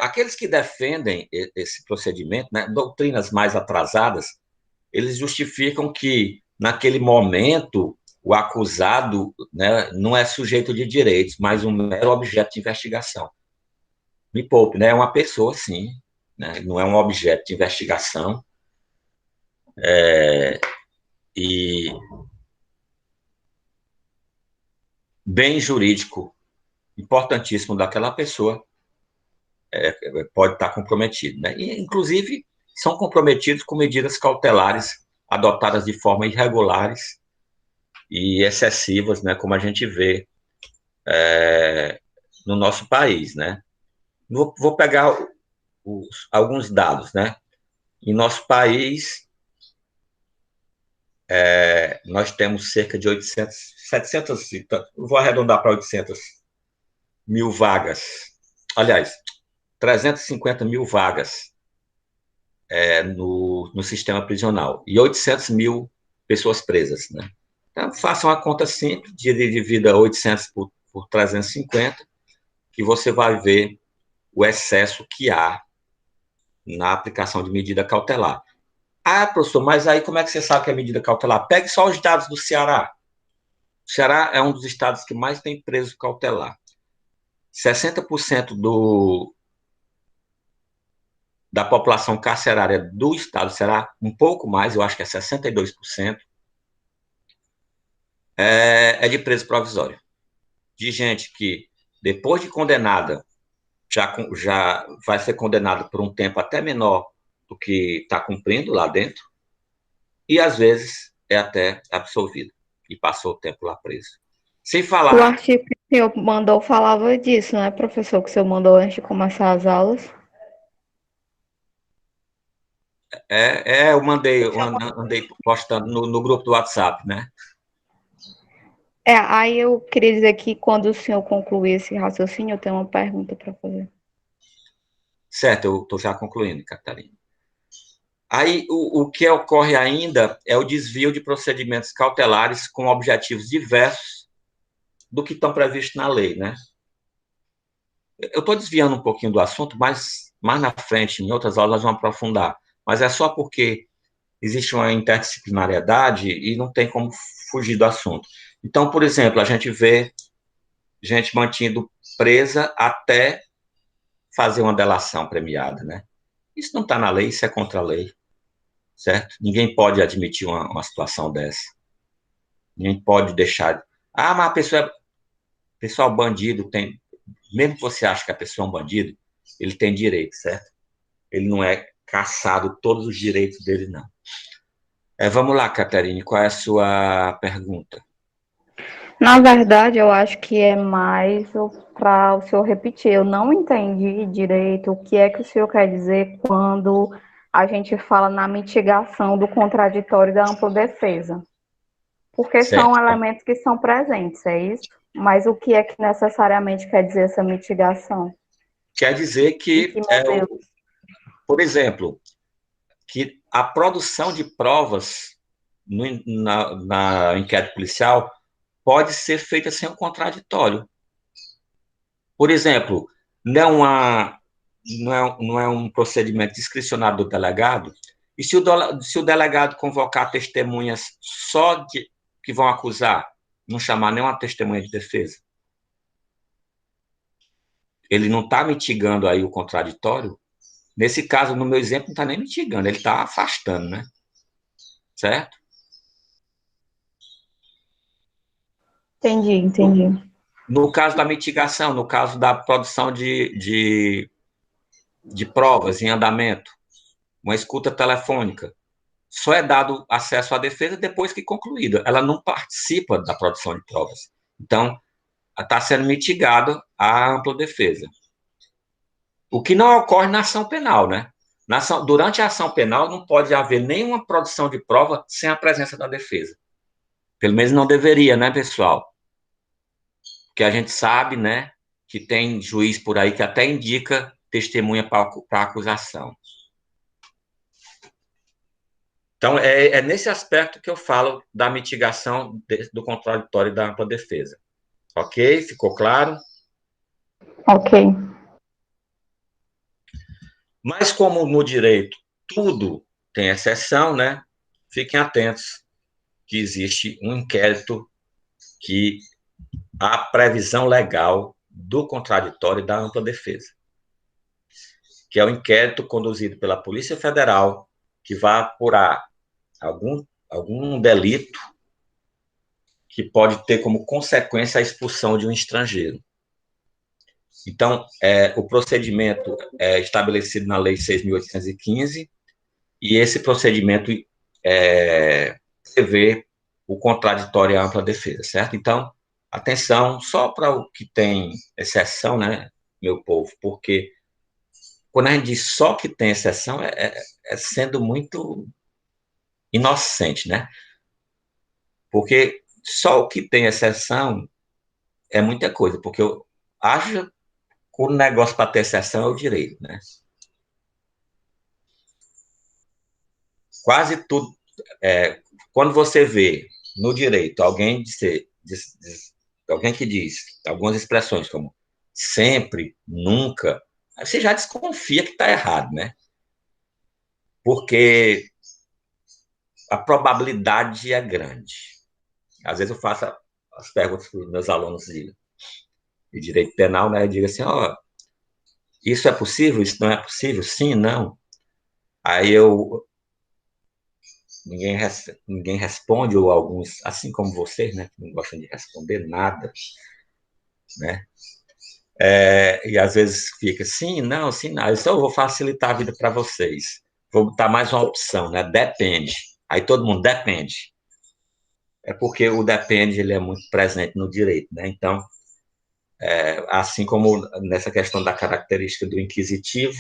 Aqueles que defendem esse procedimento, né, doutrinas mais atrasadas, eles justificam que, naquele momento, o acusado, né, não é sujeito de direitos, mas um mero objeto de investigação. Me poupe, né? É uma pessoa, sim, né, não é um objeto de investigação. E bem jurídico importantíssimo daquela pessoa pode estar comprometido, né? E, inclusive, são comprometidos com medidas cautelares adotadas de forma irregulares e excessivas, né? Como a gente vê no nosso país, né? Vou pegar alguns dados, né? Em nosso país, nós temos cerca de 700, vou arredondar para 800 mil vagas. Aliás, 350 mil vagas no sistema prisional e 800 mil pessoas presas, né? Então, façam a conta simples, divida 800 por 350, que você vai ver o excesso que há na aplicação de medida cautelar. Professor, mas aí como é que você sabe que é medida cautelar? Pegue só os dados do Ceará. O Ceará é um dos estados que mais tem preso cautelar. 60% da população carcerária do estado será um pouco mais, eu acho que é 62%, de preso provisório. De gente que, depois de condenada, já vai ser condenada por um tempo até menor do que está cumprindo lá dentro, e às vezes é até absolvido, e passou o tempo lá preso. Sem falar... O artigo que o senhor mandou falava disso, né, professor, que o senhor mandou antes de começar as aulas? Eu andei postando no grupo do WhatsApp, né? Aí eu queria dizer que quando o senhor concluir esse raciocínio, eu tenho uma pergunta para fazer. Certo, eu estou já concluindo, Catarina. Aí, o que ocorre ainda é o desvio de procedimentos cautelares com objetivos diversos do que estão previstos na lei, né? Eu estou desviando um pouquinho do assunto, mas mais na frente, em outras aulas, nós vamos aprofundar. Mas é só porque existe uma interdisciplinariedade e não tem como fugir do assunto. Então, por exemplo, a gente vê gente mantido presa até fazer uma delação premiada, né? Isso não está na lei, isso é contra a lei, certo? Ninguém pode admitir uma situação dessa. Ninguém pode deixar... Ah, mas a pessoal bandido tem... Mesmo que você ache que a pessoa é um bandido, ele tem direito, certo? Ele não é caçado todos os direitos dele, não. Vamos lá, Caterine, qual é a sua pergunta? Na verdade, eu acho que é mais para o senhor repetir. Eu não entendi direito o que é que o senhor quer dizer quando a gente fala na mitigação do contraditório e da ampla defesa. Porque são Certo. elementos que são presentes, é isso? Mas o que é que necessariamente quer dizer essa mitigação? Quer dizer Em que, que modelo? por exemplo, que a produção de provas na inquérito policial pode ser feita sem um contraditório. Por exemplo, não é um procedimento discricionário do delegado, e se o delegado convocar testemunhas que vão acusar, não chamar nenhuma testemunha de defesa, ele não está mitigando aí o contraditório? Nesse caso, no meu exemplo, não está nem mitigando, ele está afastando, né? Certo? Entendi. No caso da mitigação, no caso da produção de provas em andamento, uma escuta telefônica, só é dado acesso à defesa depois que concluída. Ela não participa da produção de provas. Então, está sendo mitigada a ampla defesa. O que não ocorre na ação penal, né? Durante a ação penal, não pode haver nenhuma produção de prova sem a presença da defesa. Pelo menos não deveria, né, pessoal? Porque a gente sabe, né, que tem juiz por aí que até indica testemunha para a acusação. Então, é nesse aspecto que eu falo da mitigação do contraditório e da ampla defesa. Ok? Ficou claro? Ok. Mas como no direito tudo tem exceção, né? Fiquem atentos que existe um inquérito que há previsão legal do contraditório e da ampla defesa, que é o inquérito conduzido pela Polícia Federal, que vai apurar algum delito que pode ter como consequência a expulsão de um estrangeiro. Então, o procedimento é estabelecido na Lei 6.815, e esse procedimento prevê o contraditório e a ampla defesa, certo? Então, atenção, só para o que tem exceção, né, meu povo, porque quando a gente diz só que tem exceção, sendo muito inocente, né? Porque só o que tem exceção é muita coisa, porque eu acho que o negócio para ter exceção é o direito, né? Quase tudo. Quando você vê no direito alguém alguém que diz algumas expressões como sempre, nunca, aí você já desconfia que está errado, né? Porque a probabilidade é grande. Às vezes eu faço as perguntas para os meus alunos de direito penal, né? Eu digo assim, isso é possível? Isso não é possível? Sim, não. Aí ninguém responde, ou alguns, assim como vocês, né, que não gostam de responder nada, né? E às vezes fica sim, não, sim, não. Eu só vou facilitar a vida para vocês. Vou botar mais uma opção, né? Depende. Aí todo mundo depende. É porque o depende ele é muito presente no direito, né? Então, assim como nessa questão da característica do inquisitivo,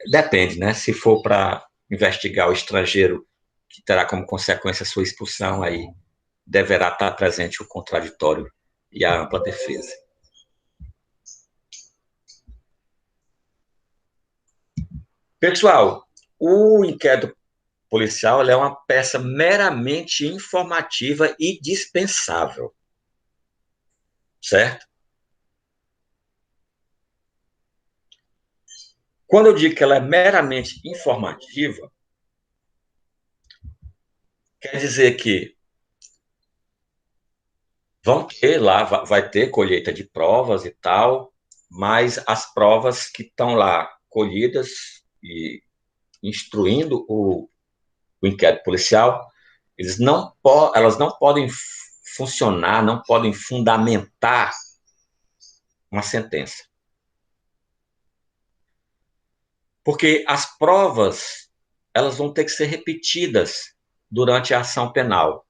depende, né? Se for para investigar o estrangeiro, que terá como consequência a sua expulsão, aí deverá estar presente o contraditório e a ampla defesa. Pessoal, o inquérito policial é uma peça meramente informativa e dispensável, certo? Quando eu digo que ela é meramente informativa, quer dizer que Vão ter lá, vai ter colheita de provas e tal, mas as provas que estão lá colhidas e instruindo o inquérito policial, elas não podem funcionar, não podem fundamentar uma sentença. Porque as provas, elas vão ter que ser repetidas durante a ação penal.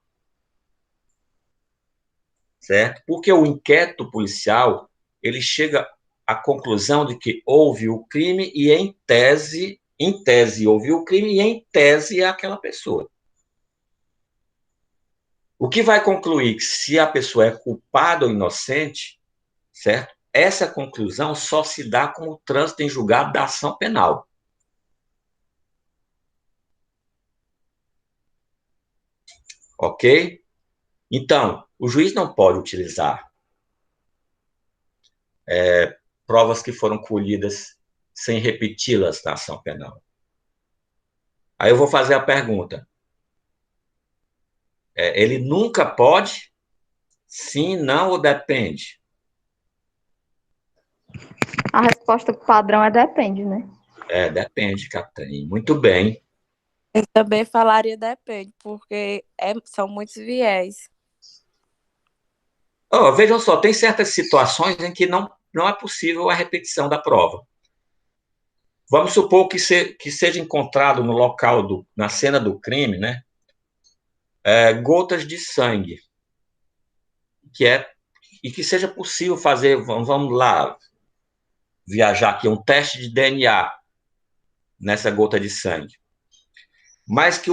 Certo? Porque o inquérito policial, ele chega à conclusão de que houve o crime e em tese houve o crime e em tese é aquela pessoa. O que vai concluir que se a pessoa é culpada ou inocente, certo? Essa conclusão só se dá com o trânsito em julgado da ação penal. Ok? Então, o juiz não pode utilizar provas que foram colhidas sem repeti-las na ação penal. Aí eu vou fazer a pergunta. Ele nunca pode? Sim, não ou depende? A resposta padrão é depende, né? Depende, Catherine. Muito bem. Eu também falaria depende, porque são muitos viés. Vejam só, tem certas situações em que não é possível a repetição da prova. Vamos supor que seja encontrado no local, na cena do crime, né, gotas de sangue, e que seja possível fazer, vamos lá, viajar aqui, um teste de DNA nessa gota de sangue. Mas que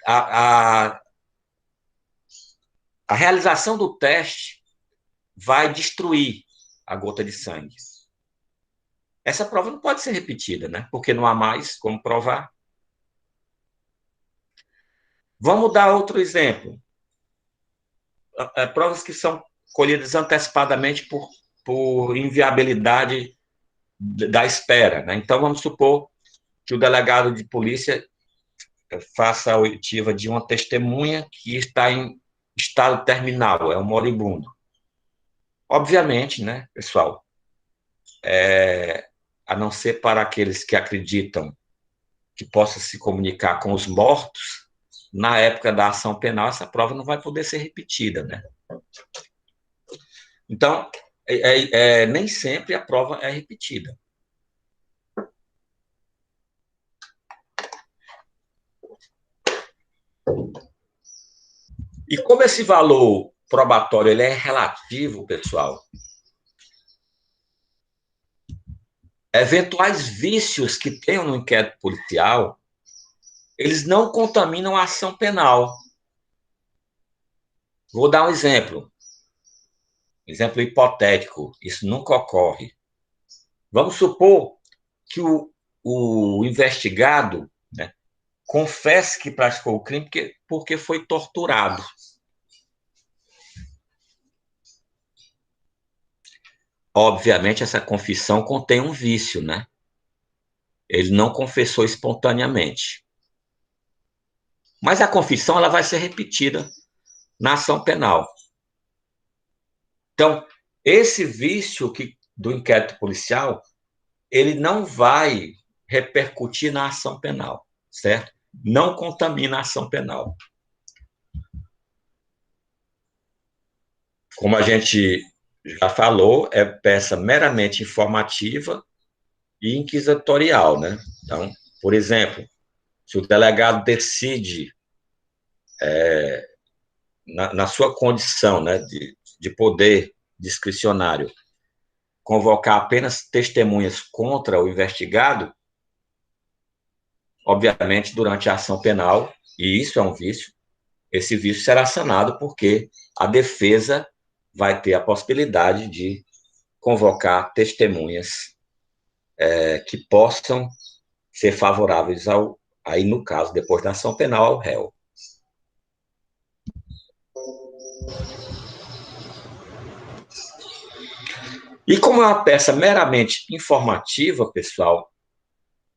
a realização do teste vai destruir a gota de sangue. Essa prova não pode ser repetida, né? Porque não há mais como provar. Vamos dar outro exemplo. Provas que são colhidas antecipadamente por inviabilidade da espera, né? Então, vamos supor que o delegado de polícia faça a oitiva de uma testemunha que está em estado terminal, é um moribundo. Obviamente, né, pessoal, a não ser para aqueles que acreditam que possa se comunicar com os mortos, na época da ação penal, essa prova não vai poder ser repetida, né? Então, nem sempre a prova é repetida. E como esse valor probatório ele é relativo, pessoal, eventuais vícios que tenham no inquérito policial, eles não contaminam a ação penal. Vou dar um exemplo hipotético, isso nunca ocorre. Vamos supor que o investigado, né, confesse que praticou o crime porque foi torturado. Obviamente, essa confissão contém um vício, né? Ele não confessou espontaneamente. Mas a confissão ela vai ser repetida na ação penal. Então, esse vício do inquérito policial, ele não vai repercutir na ação penal, certo? Não contamina a ação penal. Como a gente já falou, é peça meramente informativa e inquisitorial, né? Então, por exemplo, se o delegado decide, na sua condição, né, de poder discricionário, convocar apenas testemunhas contra o investigado, obviamente, durante a ação penal, e isso é um vício, esse vício será sanado porque a defesa vai ter a possibilidade de convocar testemunhas que possam ser favoráveis aí no caso, depois da ação penal, ao réu. E como é uma peça meramente informativa, pessoal,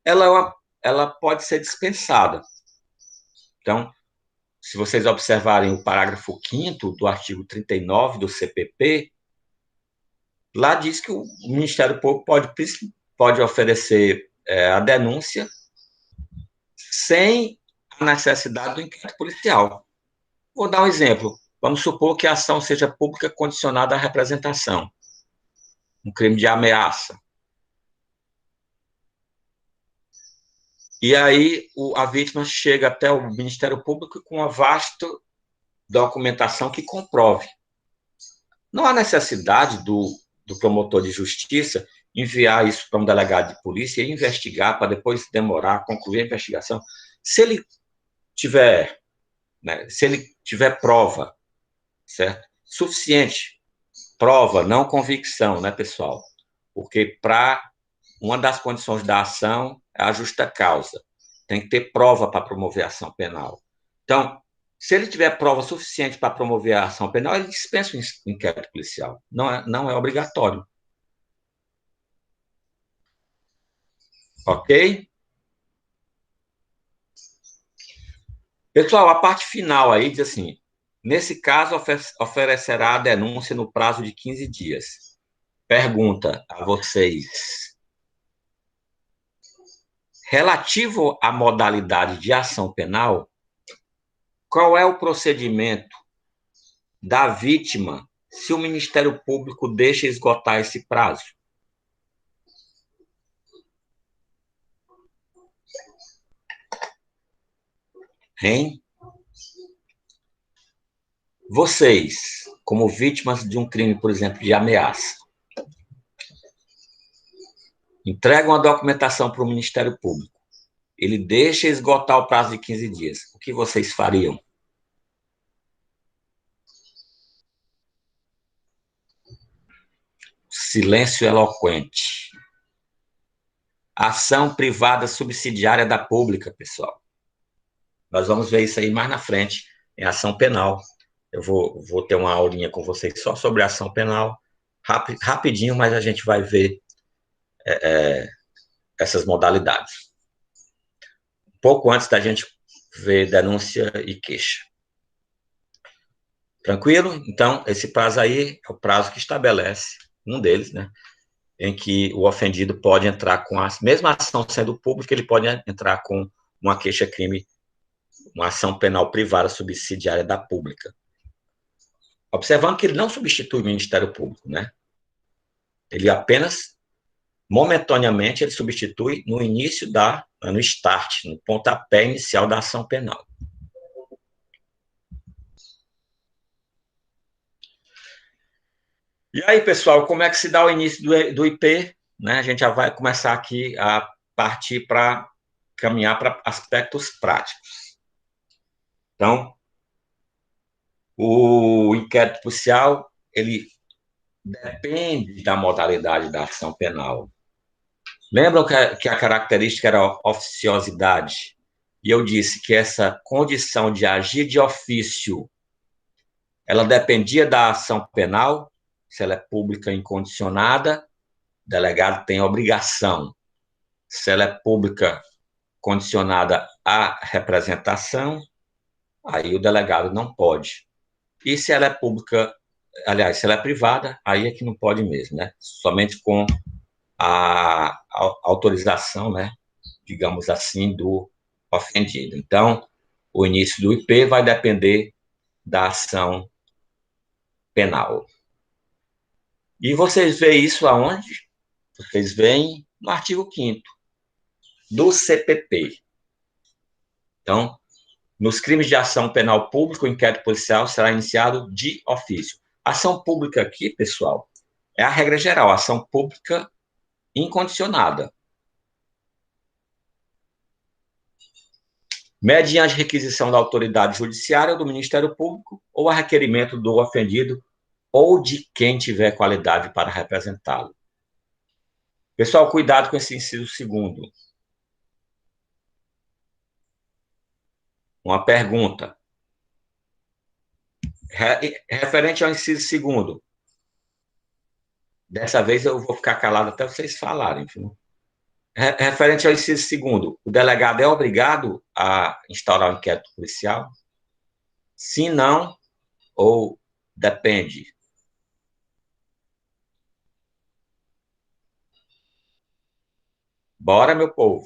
ela pode ser dispensada. Então, se vocês observarem o parágrafo 5º do artigo 39 do CPP, lá diz que o Ministério Público pode oferecer a denúncia sem a necessidade do inquérito policial. Vou dar um exemplo. Vamos supor que a ação seja pública condicionada à representação. Um crime de ameaça. E aí a vítima chega até o Ministério Público com uma vasta documentação que comprove. Não há necessidade do promotor de justiça enviar isso para um delegado de polícia e investigar para depois demorar, concluir a investigação. Se ele tiver prova, certo? Suficiente, prova, não convicção, né, pessoal? Porque uma das condições da ação é a justa causa. Tem que ter prova para promover a ação penal. Então, se ele tiver prova suficiente para promover a ação penal, ele dispensa o inquérito policial. Não é obrigatório. Ok? Pessoal, a parte final aí diz assim: nesse caso, oferecerá a denúncia no prazo de 15 dias. Pergunta a vocês. Relativo à modalidade de ação penal, qual é o procedimento da vítima se o Ministério Público deixa esgotar esse prazo? Hein? Vocês, como vítimas de um crime, por exemplo, de ameaça, entregam a documentação para o Ministério Público. Ele deixa esgotar o prazo de 15 dias. O que vocês fariam? Silêncio eloquente. Ação privada subsidiária da pública, pessoal. Nós vamos ver isso aí mais na frente, em ação penal. Eu vou ter uma aulinha com vocês só sobre ação penal, rapidinho, mas a gente vai ver essas modalidades. Um pouco antes da gente ver denúncia e queixa. Tranquilo? Então, esse prazo aí é o prazo que estabelece, um deles, né, em que o ofendido pode entrar com a mesma ação sendo pública, ele pode entrar com uma queixa-crime, uma ação penal privada subsidiária da pública. Observando que ele não substitui o Ministério Público, né? Ele apenas, momentaneamente, ele substitui no início no start, no pontapé inicial da ação penal. E aí, pessoal, como é que se dá o início do IP? Né? A gente já vai começar aqui a partir para caminhar para aspectos práticos. Então, o inquérito policial, ele depende da modalidade da ação penal. Lembram que a característica era a oficiosidade? E eu disse que essa condição de agir de ofício, ela dependia da ação penal. Se ela é pública incondicionada, o delegado tem obrigação. Se ela é pública condicionada à representação, aí o delegado não pode. E se ela é pública, aliás, se ela é privada, aí é que não pode mesmo, né? Somente com a autorização, né, digamos assim, do ofendido. Então, o início do IP vai depender da ação penal. E vocês veem isso aonde? Vocês veem no artigo 5º do CPP. Então, nos crimes de ação penal pública, o inquérito policial será iniciado de ofício. Ação pública aqui, pessoal, é a regra geral, ação pública incondicionada. Mediante requisição da autoridade judiciária ou do Ministério Público ou a requerimento do ofendido ou de quem tiver qualidade para representá-lo. Pessoal, cuidado com esse inciso segundo. Uma pergunta. Referente ao inciso segundo. Dessa vez eu vou ficar calado até vocês falarem. Viu? Referente ao inciso segundo, o delegado é obrigado a instaurar um inquérito policial? Sim, não, ou depende? Bora, meu povo.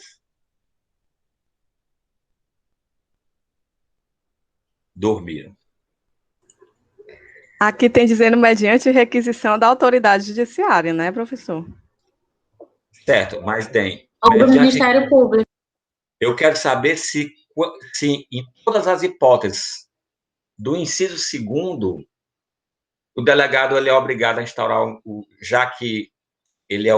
Dormiram. Aqui tem dizendo mediante requisição da autoridade judiciária, né, professor? Certo, mas tem. Ou do Mediante, Ministério Público. eu quero saber se em todas as hipóteses do inciso segundo, o delegado ele é obrigado a instaurar, já que ele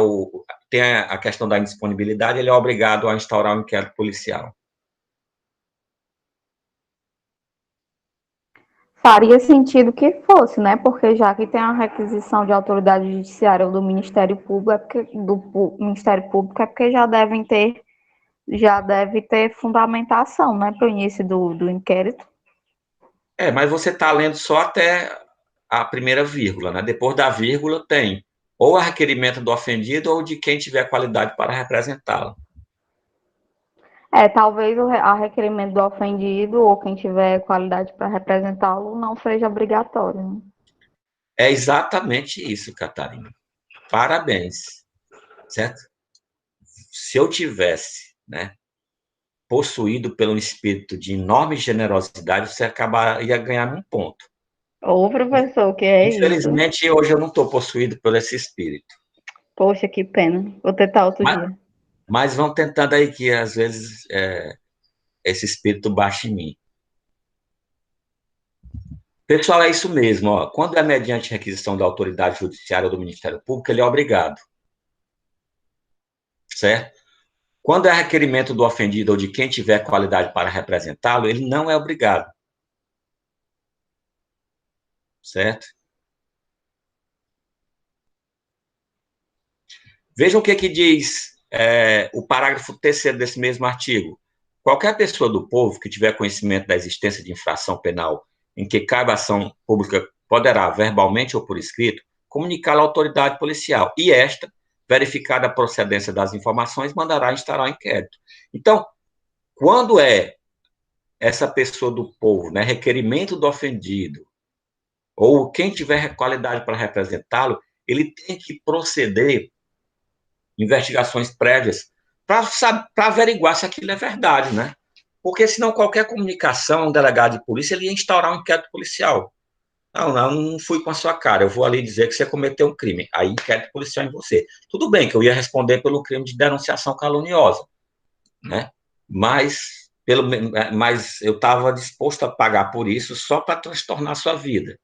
tem a questão da indisponibilidade, ele é obrigado a instaurar um inquérito policial. Faria sentido que fosse, né? Porque já que tem a requisição de autoridade judiciária ou do Ministério Público, Ministério Público é porque já deve ter fundamentação, né, para o início do inquérito. Mas você está lendo só até a primeira vírgula, né? Depois da vírgula tem ou a requerimento do ofendido ou de quem tiver qualidade para representá-lo. Talvez a requerimento do ofendido ou quem tiver qualidade para representá-lo não seja obrigatório, né? É exatamente isso, Catarina. Parabéns, certo? Se eu tivesse, né, possuído pelo espírito de enorme generosidade, você ia ganhar um ponto. Ô, professor, o que é isso? Infelizmente, hoje eu não estou possuído por esse espírito. Poxa, que pena. Vou tentar outro dia. Mas vão tentando aí que, às vezes, esse espírito baixe em mim. Pessoal, é isso mesmo. Ó. Quando é mediante requisição da autoridade judiciária ou do Ministério Público, ele é obrigado. Certo? Quando é requerimento do ofendido ou de quem tiver qualidade para representá-lo, ele não é obrigado. Certo? Vejam o que diz o parágrafo 3º desse mesmo artigo. Qualquer pessoa do povo que tiver conhecimento da existência de infração penal em que caiba ação pública poderá, verbalmente ou por escrito, comunicá-la à autoridade policial e esta, verificada a procedência das informações, mandará instaurar inquérito. Então, quando é essa pessoa do povo, né, requerimento do ofendido, ou quem tiver qualidade para representá-lo, ele tem que proceder investigações prévias para averiguar se aquilo é verdade, né? Porque senão qualquer comunicação, um delegado de polícia, ele ia instaurar um inquérito policial. Não fui com a sua cara, eu vou ali dizer que você cometeu um crime. Aí inquérito policial em você. Tudo bem que eu ia responder pelo crime de denunciação caluniosa, né? Mas eu estava disposto a pagar por isso só para transtornar a sua vida.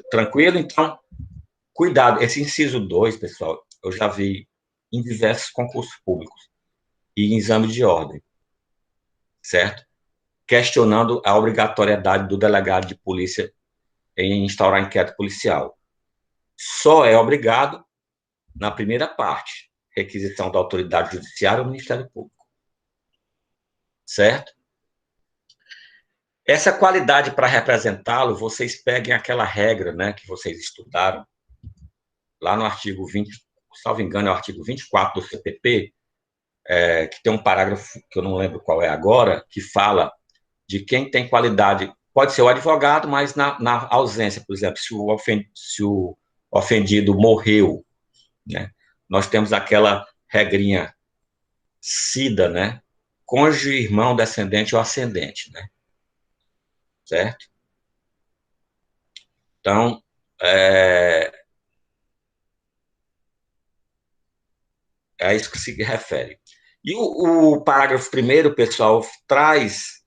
Tranquilo? Então, cuidado. Esse inciso 2, pessoal, eu já vi em diversos concursos públicos e em exame de ordem, certo? Questionando a obrigatoriedade do delegado de polícia em instaurar inquérito policial. Só é obrigado na primeira parte, requisição da autoridade judiciária ou do Ministério Público. Certo? Essa qualidade para representá-lo, vocês peguem aquela regra, né, que vocês estudaram, lá no artigo 20, salvo engano, é o artigo 24 do CPP, que tem um parágrafo que eu não lembro qual é agora, que fala de quem tem qualidade, pode ser o advogado, mas na ausência, por exemplo, se o ofendido morreu, né, nós temos aquela regrinha SIDA, né, cônjuge, irmão, descendente ou ascendente, né, certo? Então, é isso que se refere. E o parágrafo 1º, pessoal, traz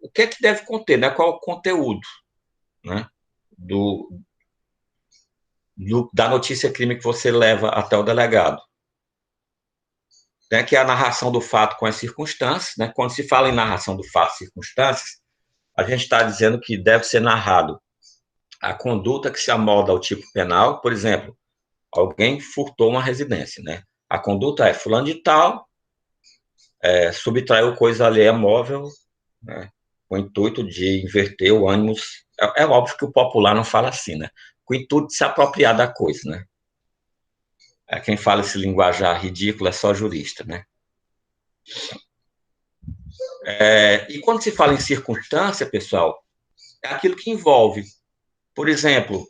o que é que deve conter, né? Qual é o conteúdo, né? Da notícia crime que você leva até o delegado. Né? Que é a narração do fato com as circunstâncias, né? Quando se fala em narração do fato e circunstâncias, a gente está dizendo que deve ser narrado a conduta que se amolda ao tipo penal, por exemplo, alguém furtou uma residência, né? A conduta é fulano de tal, subtraiu coisa alheia móvel, né, com o intuito de inverter o ânimos. É óbvio que o popular não fala assim, né? Com o intuito de se apropriar da coisa, né? Quem fala esse linguajar ridículo é só jurista, né? E quando se fala em circunstância, pessoal, é aquilo que envolve. Por exemplo,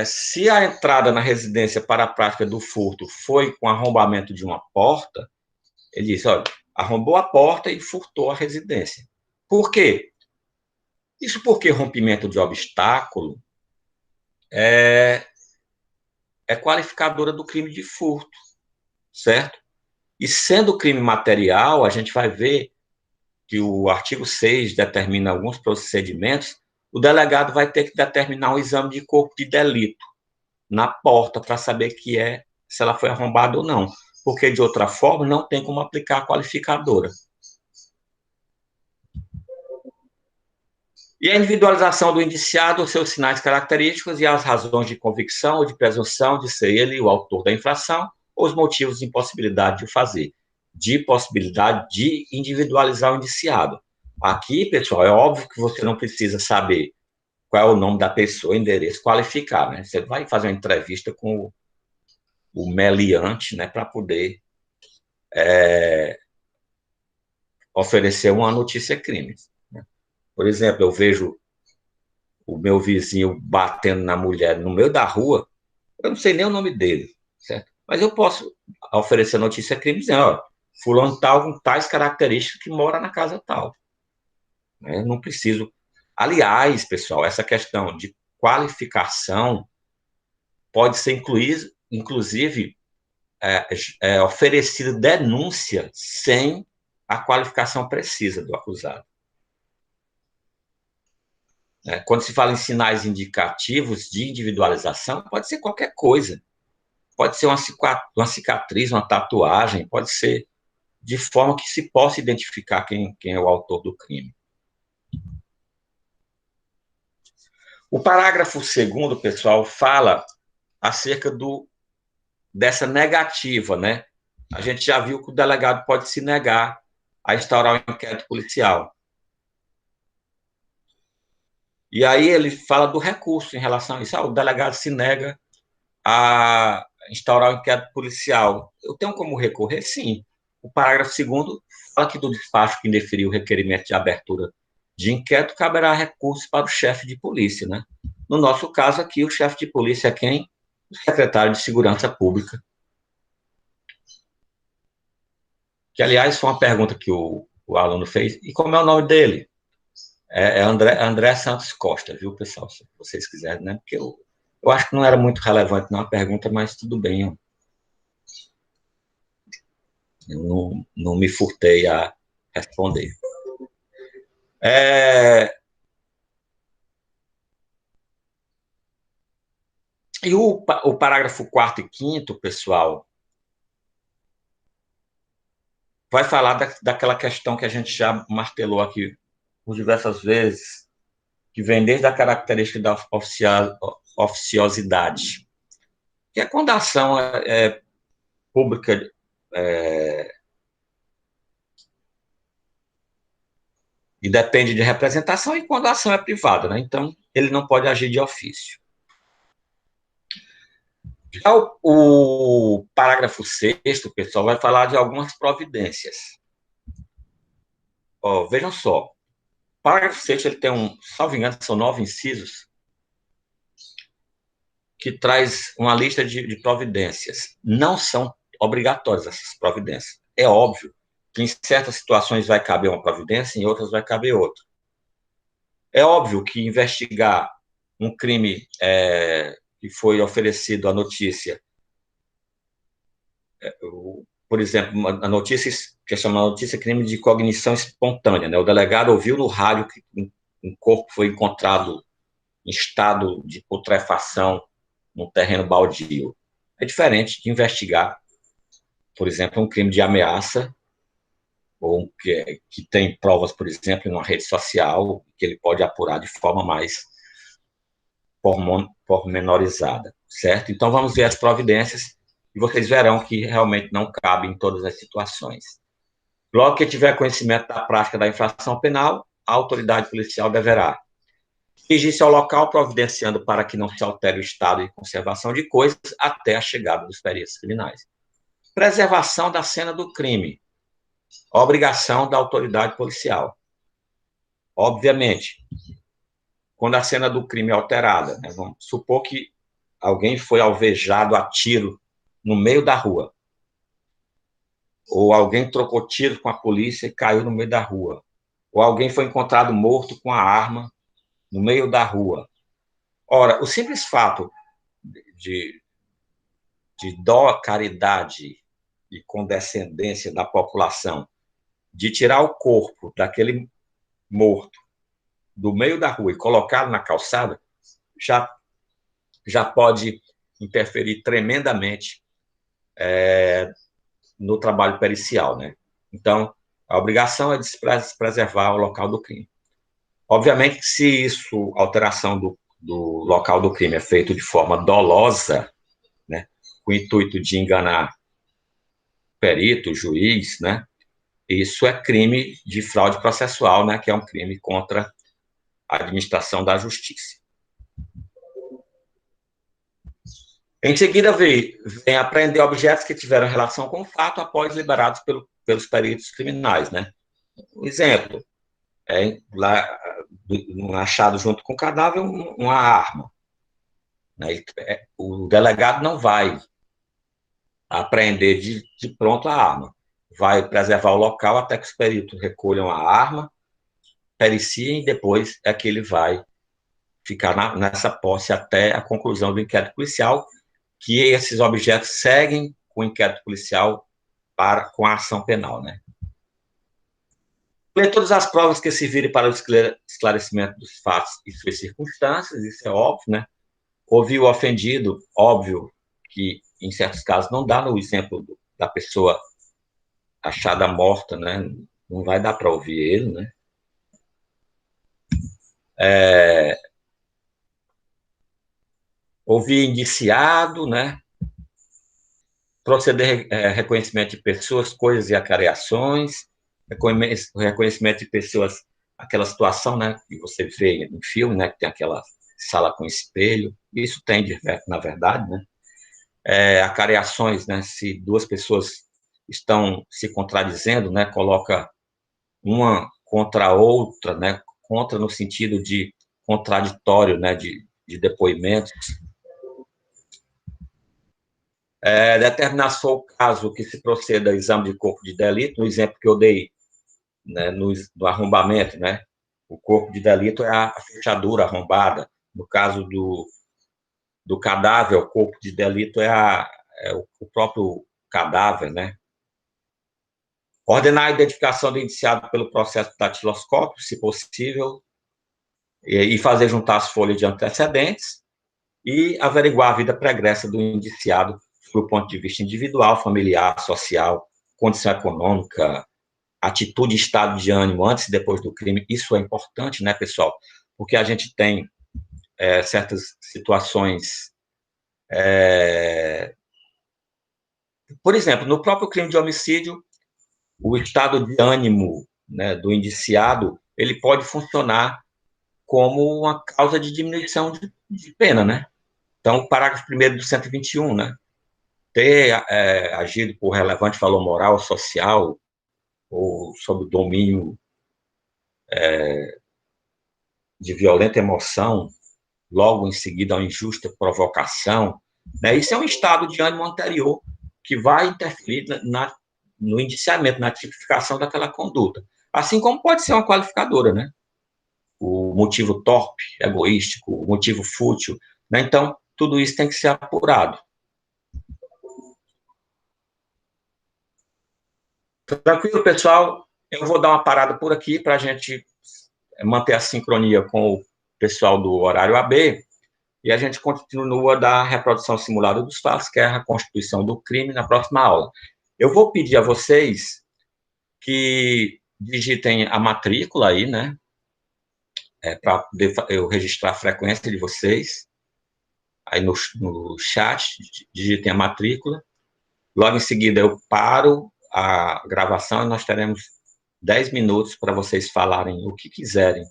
se a entrada na residência para a prática do furto foi com arrombamento de uma porta, ele disse, olha, arrombou a porta e furtou a residência. Por quê? Isso porque rompimento de obstáculo é qualificadora do crime de furto, certo? E sendo crime material, a gente vai ver que o artigo 6 determina alguns procedimentos, o delegado vai ter que determinar um exame de corpo de delito na porta para saber se ela foi arrombada ou não, porque de outra forma não tem como aplicar a qualificadora. E a individualização do indiciado, os seus sinais característicos e as razões de convicção ou de presunção de ser ele o autor da infração, ou os motivos de impossibilidade de o fazer, de possibilidade de individualizar o indiciado. Aqui, pessoal, é óbvio que você não precisa saber qual é o nome da pessoa, endereço, qualificar, né? Você vai fazer uma entrevista com o meliante, né, para poder oferecer uma notícia crime. Né? Por exemplo, eu vejo o meu vizinho batendo na mulher no meio da rua, eu não sei nem o nome dele, certo? Mas eu posso oferecer notícia crime dizendo, ó, fulano tal com tais características que mora na casa tal. Né? Não preciso. Aliás, pessoal, essa questão de qualificação pode ser inclusive oferecida denúncia sem a qualificação precisa do acusado. Quando se fala em sinais indicativos de individualização, pode ser qualquer coisa. Pode ser uma cicatriz, uma tatuagem, pode ser de forma que se possa identificar quem é o autor do crime. O parágrafo 2º, pessoal, fala acerca dessa negativa, né? A gente já viu que o delegado pode se negar a instaurar um inquérito policial. E aí ele fala do recurso em relação a isso. O delegado se nega a instaurar um inquérito policial. Eu tenho como recorrer? Sim. O parágrafo 2º fala que do despacho que indeferiu o requerimento de abertura de inquérito caberá recurso para o chefe de polícia, né? No nosso caso aqui, o chefe de polícia é quem? O secretário de Segurança Pública. Que, aliás, foi uma pergunta que o aluno fez. E como é o nome dele? É André Santos Costa, viu, pessoal? Se vocês quiserem, né? Porque eu acho que não era muito relevante na pergunta, mas tudo bem. Eu não me furtei a responder. E o parágrafo 4º e 5º, pessoal, vai falar daquela questão que a gente já martelou aqui por diversas vezes, que vem desde a característica da oficiosidade, que é quando a ação é pública e depende de representação, e quando a ação é privada, né? Então, ele não pode agir de ofício. Já o parágrafo 6º, pessoal, vai falar de algumas providências. Vejam só, o parágrafo 6º, ele tem salvo engano, são 9 incisos, que traz uma lista de providências. Não são obrigatórias essas providências. É óbvio que em certas situações vai caber uma providência, em outras vai caber outra. É óbvio que investigar um crime que foi oferecido a notícia, por exemplo, a notícia que é chamada notícia crime de cognição espontânea, né? O delegado ouviu no rádio que um corpo foi encontrado em estado de putrefação num terreno baldio. É diferente de investigar, por exemplo, um crime de ameaça, ou que tem provas, por exemplo, em uma rede social, que ele pode apurar de forma mais pormenorizada, certo? Então, vamos ver as providências e vocês verão que realmente não cabe em todas as situações. Logo que tiver conhecimento da prática da infração penal, a autoridade policial deverá dirigir-se ao local providenciando para que não se altere o estado de conservação de coisas até a chegada dos peritos criminais. Preservação da cena do crime. obrigação da autoridade policial. Obviamente, quando a cena do crime é alterada, né, vamos supor que alguém foi alvejado a tiro no meio da rua, ou alguém trocou tiro com a polícia e caiu no meio da rua, ou alguém foi encontrado morto com a arma no meio da rua. Ora, o simples fato de dó, caridade e condescendência da população de tirar o corpo daquele morto do meio da rua e colocá-lo na calçada, já pode interferir tremendamente no trabalho pericial, né? Então, a obrigação é de se preservar o local do crime. Obviamente, se a alteração do local do crime é feito de forma dolosa, né, com o intuito de enganar o perito, o juiz, né, isso é crime de fraude processual, né, que é um crime contra a administração da justiça. Em seguida, vem apreender objetos que tiveram relação com o fato após liberados pelos peritos criminais, né? Um exemplo, lá, achado junto com o cadáver, uma arma. Né? O delegado não vai apreender de pronto a arma. Vai preservar o local até que os peritos recolham a arma, periciem e depois é que ele vai ficar nessa posse até a conclusão do inquérito policial, que esses objetos seguem com o inquérito policial com a ação penal, né? Ler todas as provas que se virem para o esclarecimento dos fatos e suas circunstâncias, isso é óbvio, né? Ouvir o ofendido, óbvio que em certos casos não dá, no exemplo da pessoa achada morta, né? Não vai dar para ouvir ele, né? Ouvir indiciado, né? Proceder reconhecimento de pessoas, coisas e acareações, reconhecimento de pessoas, aquela situação, né, que você vê no filme, né, que tem aquela sala com espelho, isso tem, na verdade, né, acareações, né, se duas pessoas estão se contradizendo, né, coloca uma contra a outra, né, contra no sentido de contraditório, né, de depoimentos. Determinar só o caso que se proceda ao exame de corpo de delito, no exemplo que eu dei, né, no arrombamento, né, o corpo de delito é a fechadura arrombada. No caso do cadáver, o corpo de delito é o próprio cadáver, né. Ordenar a identificação do indiciado pelo processo datiloscópio, se possível, e fazer juntar as folhas de antecedentes, e averiguar a vida pregressa do indiciado do ponto de vista individual, familiar, social, condição econômica, atitude e estado de ânimo antes e depois do crime. Isso é importante, né, pessoal? Porque a gente tem certas situações. Por exemplo, no próprio crime de homicídio, o estado de ânimo, né, do indiciado, ele pode funcionar como uma causa de diminuição de pena, né? Então, o parágrafo 1º do 121, né? Ter agido por relevante valor moral, social, ou sob o domínio de violenta emoção, logo em seguida a uma injusta provocação, né? Isso é um estado de ânimo anterior que vai interferir no indiciamento, na tipificação daquela conduta. Assim como pode ser uma qualificadora, né? O motivo torpe, egoístico, o motivo fútil, né? Então, tudo isso tem que ser apurado. Tranquilo, pessoal? Eu vou dar uma parada por aqui para a gente manter a sincronia com o pessoal do horário AB e a gente continua da reprodução simulada dos fatos, que é a reconstituição do crime, na próxima aula. Eu vou pedir a vocês que digitem a matrícula aí, né? Para poder eu registrar a frequência de vocês. Aí no chat, digitem a matrícula. Logo em seguida eu paro a gravação e nós teremos 10 minutos para vocês falarem o que quiserem.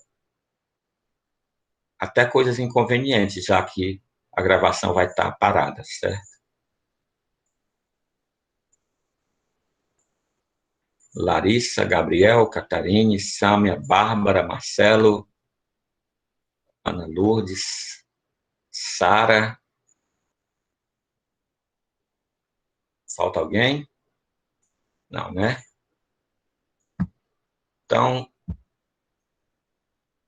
Até coisas inconvenientes, já que a gravação vai estar parada, certo? Larissa, Gabriel, Catarine, Sâmia, Bárbara, Marcelo, Ana Lourdes, Sara. Falta alguém? Não, né? Então,